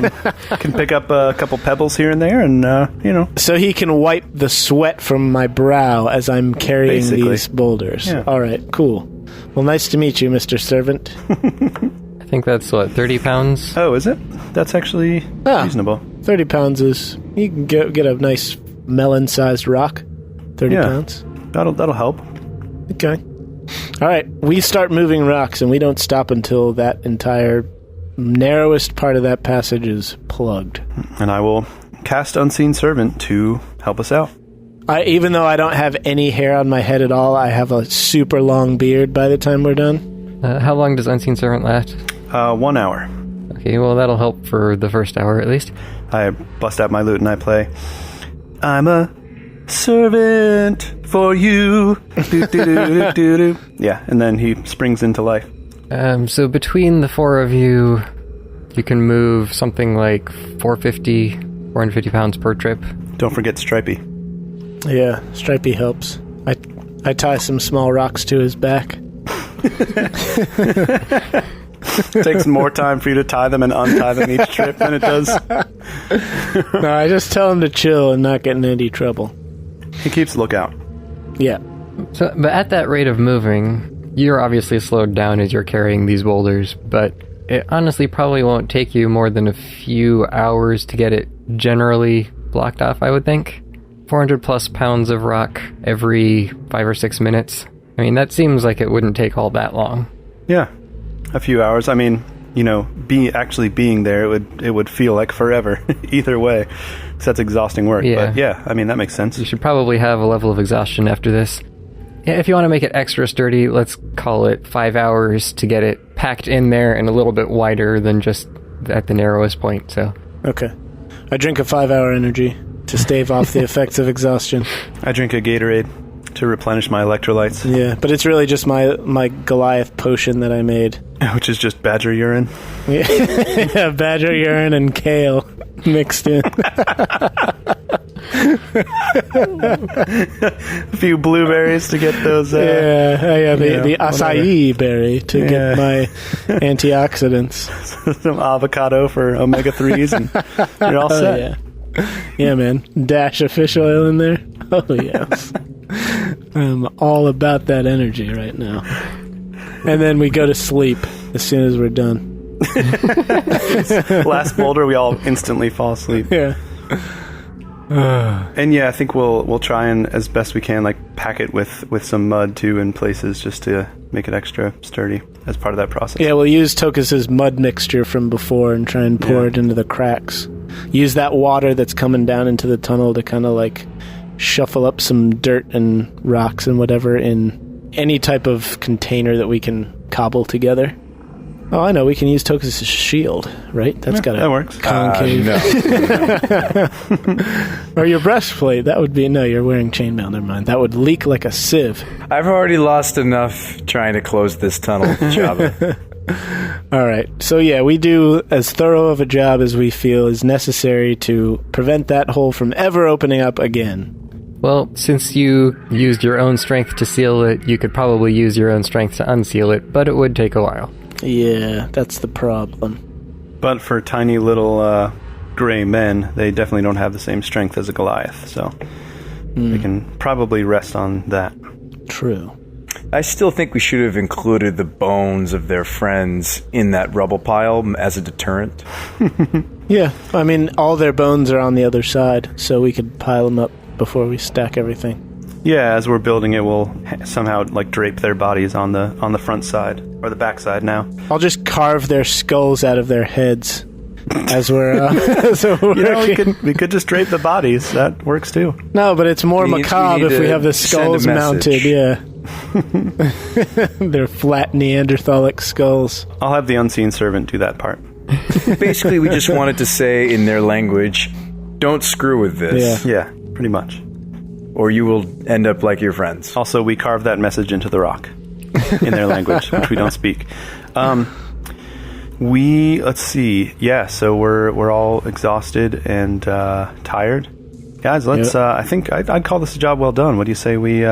can pick up a couple pebbles here and there and, So he can wipe the sweat from my brow as I'm carrying Basically. these boulders. Yeah. All right, cool. Well, nice to meet you, Mr. Servant. I think that's, 30 pounds? Oh, is it? That's actually reasonable. 30 pounds is... You can get a nice melon-sized rock. 30 pounds. That'll help. Okay. All right, we start moving rocks, and we don't stop until that entire narrowest part of that passage is plugged. And I will cast Unseen Servant to help us out. Even though I don't have any hair on my head at all, I have a super long beard by the time we're done. How long does Unseen Servant last? 1 hour. Okay, well, that'll help for the first hour, at least. I bust out my lute and I play, I'm a servant for you. Do, do, do, do, do, do. Yeah, and then he springs into life. So between the 4 of you, you can move something like 450 pounds per trip. Don't forget Stripey. Yeah, Stripey helps. I tie some small rocks to his back. It takes more time for you to tie them and untie them each trip than it does. No, I just tell him to chill and not get in any trouble. He keeps lookout. Yeah. So, but at that rate of moving, you're obviously slowed down as you're carrying these boulders, but it honestly probably won't take you more than a few hours to get it generally blocked off, I would think. 400 plus pounds of rock every 5 or 6 minutes. I mean, that seems like it wouldn't take all that long. Yeah, a few hours. I mean, actually being there, it would feel like forever either way. 'Cause that's exhausting work. Yeah. But yeah, I mean, that makes sense. You should probably have a level of exhaustion after this. Yeah, if you want to make it extra sturdy, let's call it 5 hours to get it packed in there and a little bit wider than just at the narrowest point, so... Okay. I drink a 5-hour energy to stave off the effects of exhaustion. I drink a Gatorade to replenish my electrolytes. Yeah, but it's really just my Goliath potion that I made. Which is just badger urine. Yeah, badger urine and kale mixed in. A few blueberries to get those. The acai berry to get my antioxidants. Some avocado for omega-3s, and you're all set. Yeah, man. Dash of fish oil in there. Oh, yes. I'm all about that energy right now. And then we go to sleep as soon as we're done. Last boulder, we all instantly fall asleep. Yeah. And yeah, I think we'll try and, as best we can, like pack it with some mud too in places, just to make it extra sturdy as part of that process. Yeah, we'll use Tokas' mud mixture from before and try and pour it into the cracks. Use that water that's coming down into the tunnel to kind of like shuffle up some dirt and rocks and whatever in any type of container that we can cobble together. Oh, I know. We can use Tokas' shield, right? That's got a that works. concave. No. Or your breastplate. That would be... No, you're wearing chainmail. Never mind. That would leak like a sieve. I've already lost enough trying to close this tunnel, Shabba. All right. So, yeah, we do as thorough of a job as we feel is necessary to prevent that hole from ever opening up again. Well, since you used your own strength to seal it, you could probably use your own strength to unseal it, but it would take a while. Yeah, that's the problem. But for tiny little gray men, they definitely don't have the same strength as a Goliath, so they can probably rest on that. True. I still think we should have included the bones of their friends in that rubble pile as a deterrent. Yeah, I mean, all their bones are on the other side, so we could pile them up before we stack everything. Yeah, as we're building it, we'll somehow like drape their bodies on the front side or the back side now. I'll just carve their skulls out of their heads as we're we could just drape the bodies. That works too. No, but it's more macabre if we have the skulls mounted. Yeah. They're flat Neanderthalic skulls. I'll have the unseen servant do that part. Basically, we just wanted to say in their language, don't screw with this. Yeah, pretty much. Or you will end up like your friends. Also, we carve that message into the rock in their language, which we don't speak. Let's see. Yeah, so we're all exhausted and tired. Guys, let's. I think I'd call this a job well done. What do you say we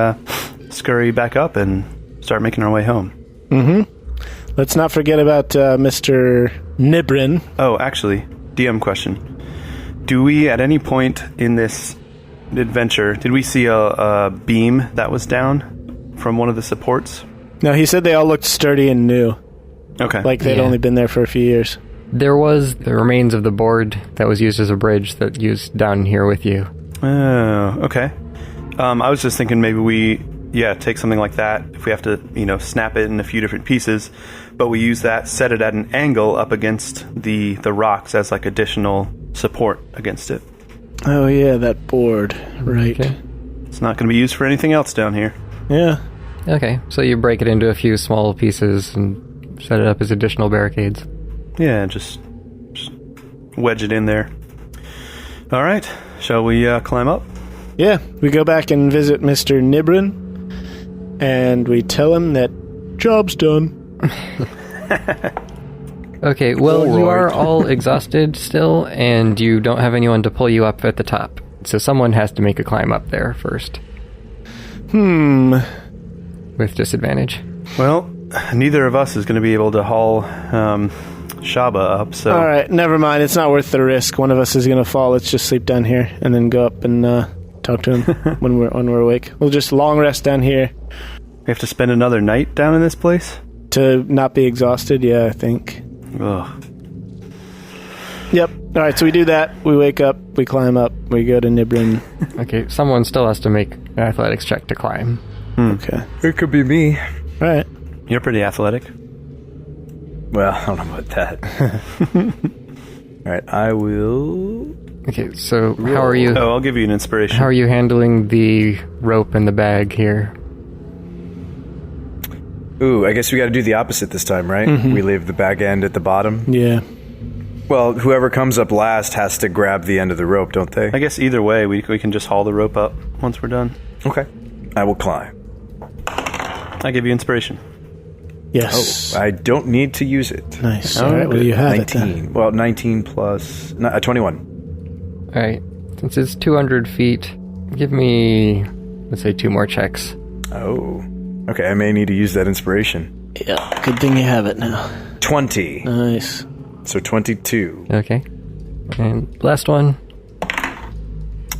scurry back up and start making our way home? Mm-hmm. Let's not forget about Mr. Nibrin. Oh, actually, DM question. Do we, at any point in this adventure, did we see a beam that was down from one of the supports? No, he said they all looked sturdy and new. Okay. Like they'd only been there for a few years. There was the remains of the board that was used as a bridge that used down here with you. Oh, okay. I was just thinking maybe we, take something like that if we have to, snap it in a few different pieces, but we use that, set it at an angle up against the rocks as like additional support against it. Oh, yeah, that board. Right. Okay. It's not going to be used for anything else down here. Yeah. Okay, so you break it into a few small pieces and set it up as additional barricades. Yeah, just wedge it in there. All right, shall we climb up? Yeah, we go back and visit Mr. Nibrin, and we tell him that job's done. Okay, well, All you right. are all exhausted still, and you don't have anyone to pull you up at the top. So someone has to make a climb up there first. With disadvantage. Well, neither of us is going to be able to haul Shabba up, so... All right, never mind. It's not worth the risk. One of us is going to fall. Let's just sleep down here and then go up and talk to him when we're awake. We'll just long rest down here. We have to spend another night down in this place? To not be exhausted, yeah, I think. Ugh. Yep. All right, so we do that. We wake up. We climb up. We go to Nibrin. Okay, someone still has to make an athletics check to climb. Okay. It could be me. All right. You're pretty athletic. Well, I don't know about that. All right, I will... Okay, so how are you? Oh, I'll give you an inspiration. How are you handling the rope and the bag here? Ooh, I guess we got to do the opposite this time, right? Mm-hmm. We leave the back end at the bottom. Yeah. Well, whoever comes up last has to grab the end of the rope, don't they? I guess either way, we can just haul the rope up once we're done. Okay. I will climb. I give you inspiration. Yes. I don't need to use it. Nice. All right, well, you have 19. it. Well, 19 plus 21. Alright, since it's 200 feet, give me, let's say, 2 more checks. Oh. Okay, I may need to use that inspiration. Yeah, good thing you have it now. 20. Nice. So 22. Okay. And last one.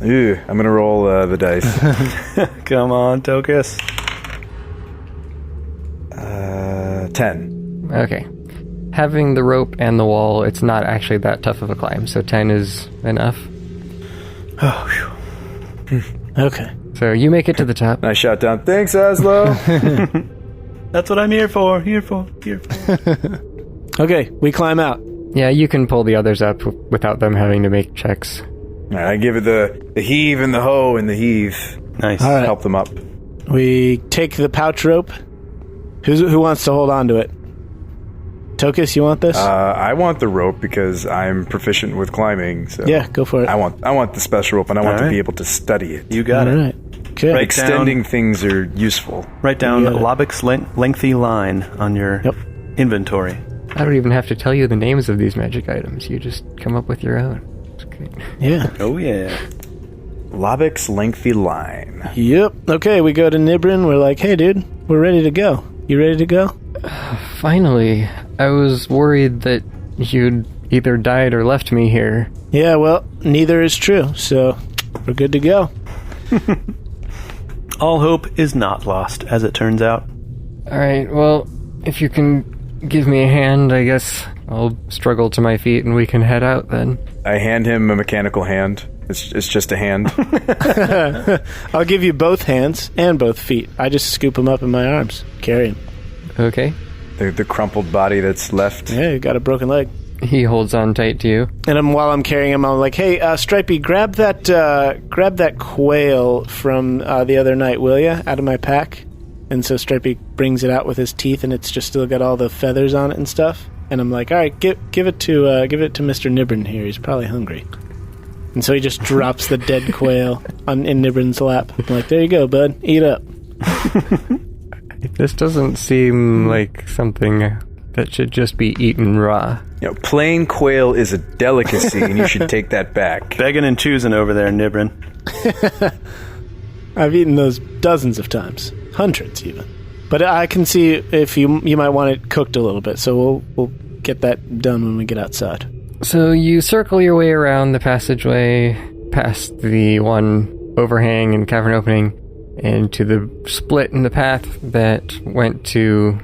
Ew, I'm gonna roll the dice. Come on, Tokas. 10. Okay. Having the rope and the wall, it's not actually that tough of a climb, so 10 is enough. Oh, phew. Okay. So you make it to the top. And I shout down, thanks, Azlo. That's what I'm here for. Okay, we climb out. Yeah, you can pull the others up without them having to make checks. All right, I give it the heave and the hoe and the heave. Nice. All right. Help them up. We take the pouch rope. Who wants to hold on to it? Tokas, you want this? I want the rope because I'm proficient with climbing. So Yeah, go for it. I want the special rope, and I want to Alright. be able to study it. You got All it. right. Okay. Right. Extending things are useful. Write down You got it. Lobik's lengthy line on your Yep. inventory. I don't even have to tell you the names of these magic items. You just come up with your own. It's great. Yeah. Oh, yeah. Lobik's lengthy line. Yep. Okay, we go to Nibrin. We're like, hey, dude, we're ready to go. You ready to go? Finally, I was worried that you'd either died or left me here. Yeah, well, neither is true, so we're good to go. All hope is not lost, as it turns out. Alright, well, if you can give me a hand, I guess I'll struggle to my feet and we can head out then. I hand him a mechanical hand. It's just a hand. I'll give you both hands and both feet. I just scoop them up in my arms. Carry them. Okay. The crumpled body that's left. Yeah, you got a broken leg. He holds on tight to you. And while I'm carrying him, I'm like, hey, Stripey, grab that quail from the other night, will ya? Out of my pack. And so Stripey brings it out with his teeth, and it's just still got all the feathers on it and stuff. And I'm like, all right, give it to Mr. Nibrin here. He's probably hungry. And so he just drops the dead quail in Nibrin's lap. I'm like, there you go, bud. Eat up. This doesn't seem like something that should just be eaten raw. You know, plain quail is a delicacy, and you should take that back. Begging and choosing over there, Nibrin. I've eaten those dozens of times. Hundreds, even. But I can see if you might want it cooked a little bit, so we'll get that done when we get outside. So you circle your way around the passageway, past the one overhang and cavern opening, and to the split in the path that went to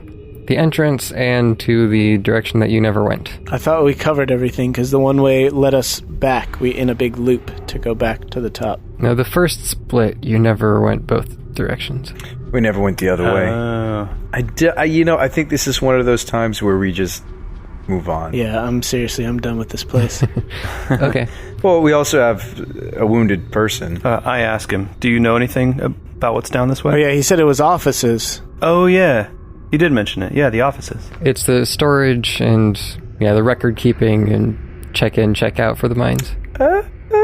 the entrance and to the direction that you never went. I thought we covered everything because the one way led us back. We in a big loop to go back to the top. Now, the first split, you never went both directions. We never went the other way. I think this is one of those times where we just move on. Yeah, I'm done with this place. Okay. Well, we also have a wounded person. I ask him, do you know anything about what's down this way? Oh yeah, he said it was offices. Oh, yeah. He did mention it. Yeah, the offices. It's the storage and, the record keeping and check in, check out for the mines.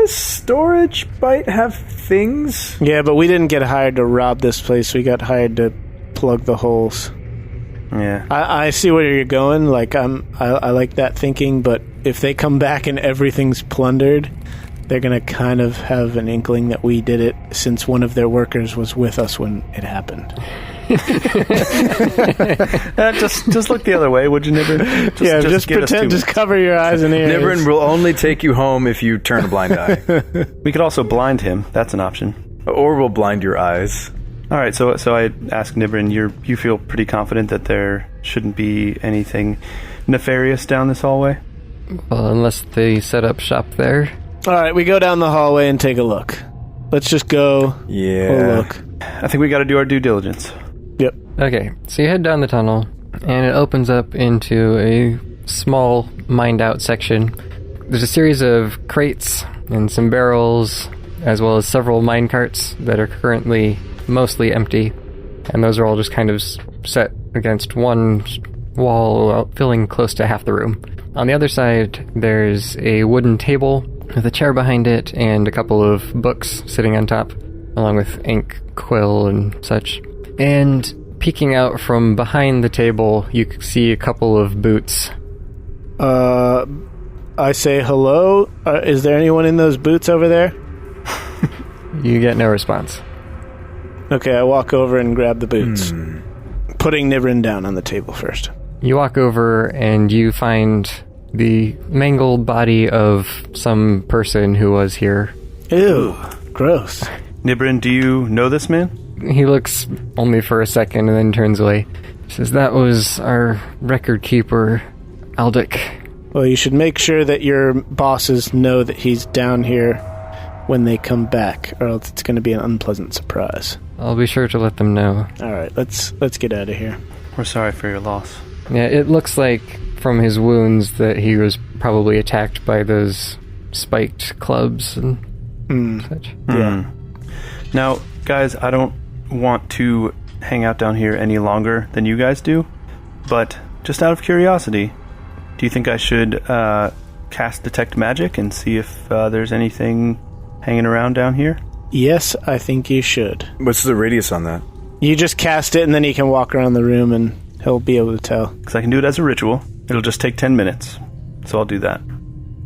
Storage might have things. Yeah, but we didn't get hired to rob this place. We got hired to plug the holes. Yeah. I see where you're going. Like I like that thinking, but if they come back and everything's plundered, they're gonna kind of have an inkling that we did it, since one of their workers was with us when it happened. Just look the other way, would you, Nibrin? Just give us pretend. 2 Just cover your eyes and ears. Nibrin will only take you home if you turn a blind eye. We could also blind him. That's an option. Or we'll blind your eyes. All right, so I ask Nibrin, you feel pretty confident that there shouldn't be anything nefarious down this hallway? Well, unless they set up shop there. All right, we go down the hallway and take a look. Let's just go. Yeah. We'll look. I think we got to do our due diligence. Yep. Okay, so you head down the tunnel, and it opens up into a small mined-out section. There's a series of crates and some barrels, as well as several mine carts that are currently mostly empty, and those are all just kind of set against one wall, filling close to half the room. On the other side, there's a wooden table with a chair behind it and a couple of books sitting on top. along with ink, quill, and such. And peeking out from behind the table, you can see a couple of boots. I say hello. Is there anyone in those boots over there? You get no response. Okay, I walk over and grab the boots. Putting Nibrin down on the table first. You walk over and you find the mangled body of some person who was here. Ew, gross. Nibrin, do you know this man? He looks only for a second and then turns away. He says, that was our record keeper, Aldic. Well, you should make sure that your bosses know that he's down here when they come back, or else it's going to be an unpleasant surprise. I'll be sure to let them know. All right, let's get out of here. We're sorry for your loss. Yeah, it looks like from his wounds that he was probably attacked by those spiked clubs and such. Yeah. Now, guys, I don't want to hang out down here any longer than you guys do, but just out of curiosity, do you think I should cast Detect Magic and see if there's anything hanging around down here? Yes, I think you should. What's the radius on that? You just cast it, and then he can walk around the room, and he'll be able to tell. Because I can do it as a ritual. It'll just take 10 minutes, so I'll do that.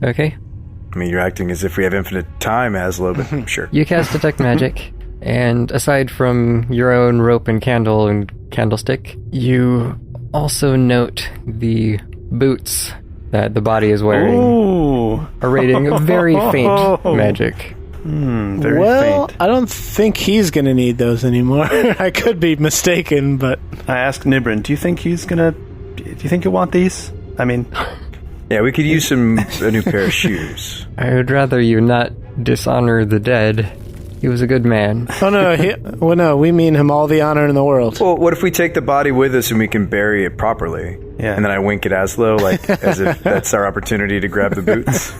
Okay. I mean, you're acting as if we have infinite time, Azlo, but sure. You cast Detect Magic, and aside from your own rope and candle and candlestick, you also note the boots that the body is wearing. Ooh. A rating of very faint magic. Very Well, faint. I don't think he's going to need those anymore. I could be mistaken, but... I asked Nibrin, do you think he'll want these? I mean... Yeah, we could use a new pair of shoes. I would rather you not dishonor the dead. He was a good man. Oh, no, we mean him all the honor in the world. Well, what if we take the body with us and we can bury it properly? Yeah. And then I wink at Azlo, like, as if that's our opportunity to grab the boots.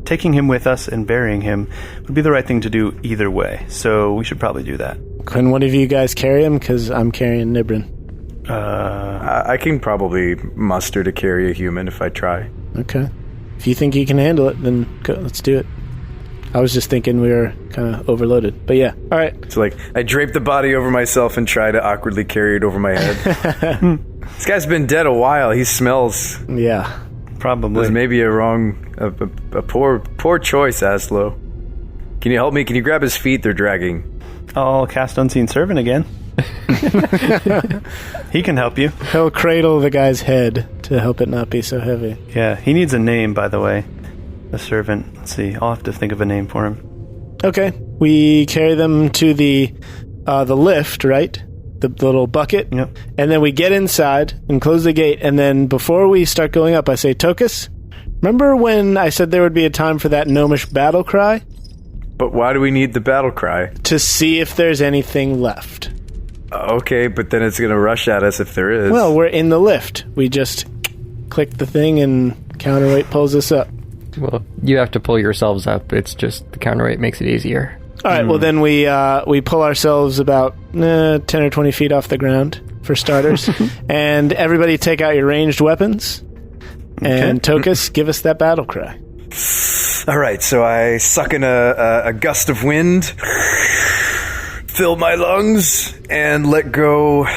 Taking him with us and burying him would be the right thing to do either way, so we should probably do that. Can one of you guys carry him? Because I'm carrying Nibrin. I can probably muster to carry a human if I try. Okay. If you think you can handle it, then go, let's do it. I was just thinking we were kind of overloaded. But yeah, all right. So, like, I drape the body over myself and try to awkwardly carry it over my head. This guy's been dead a while. He smells. Yeah. Probably. There's maybe a poor choice, Azlo. Can you help me? Can you grab his feet? They're dragging. I'll cast Unseen Servant again. He can help you. He'll cradle the guy's head to help it not be so heavy. Yeah, he needs a name, by the way. The servant. Let's see. I'll have to think of a name for him. Okay. We carry them to the lift, right? The little bucket. Yep. And then we get inside and close the gate. And then before we start going up, I say, Tokas, remember when I said there would be a time for that gnomish battle cry? But why do we need the battle cry? To see if there's anything left. Okay, but then it's going to rush at us if there is. Well, we're in the lift. We just click the thing and counterweight pulls us up. Well, you have to pull yourselves up. It's just the counterweight makes it easier. All right, well then we pull ourselves about 10 or 20 feet off the ground, for starters. And everybody take out your ranged weapons. Okay. And Tokas, give us that battle cry. All right, so I suck in a gust of wind, fill my lungs, and let go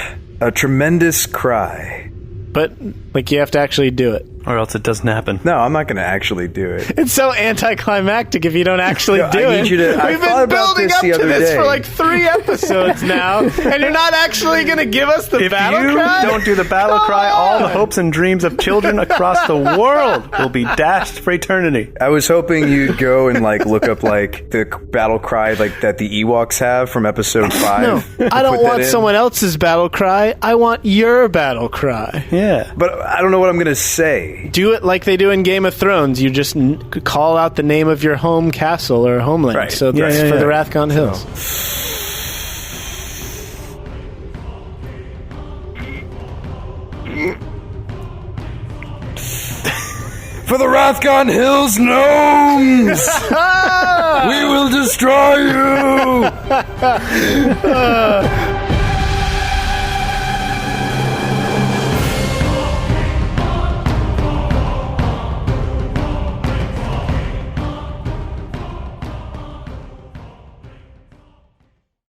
a tremendous cry. But, like, you have to actually do it. Or else it doesn't happen. No, I'm not going to actually do it. It's so anticlimactic if you don't actually do I it. need you to, We've been building up to this for like 3 episodes now, and you're not actually going to give us the battle cry? If you don't do the battle cry, all the hopes and dreams of children across the world will be dashed for eternity. I was hoping you'd go and like look up like the battle cry like that the Ewoks have from episode 5. No, I don't want someone else's battle cry. I want your battle cry. Yeah. But I don't know what I'm going to say. Do it like they do in Game of Thrones. You just call out the name of your home castle or homeland. Right. So that's for the Rathgon Hills. For the Rathgon Hills gnomes! We will destroy you!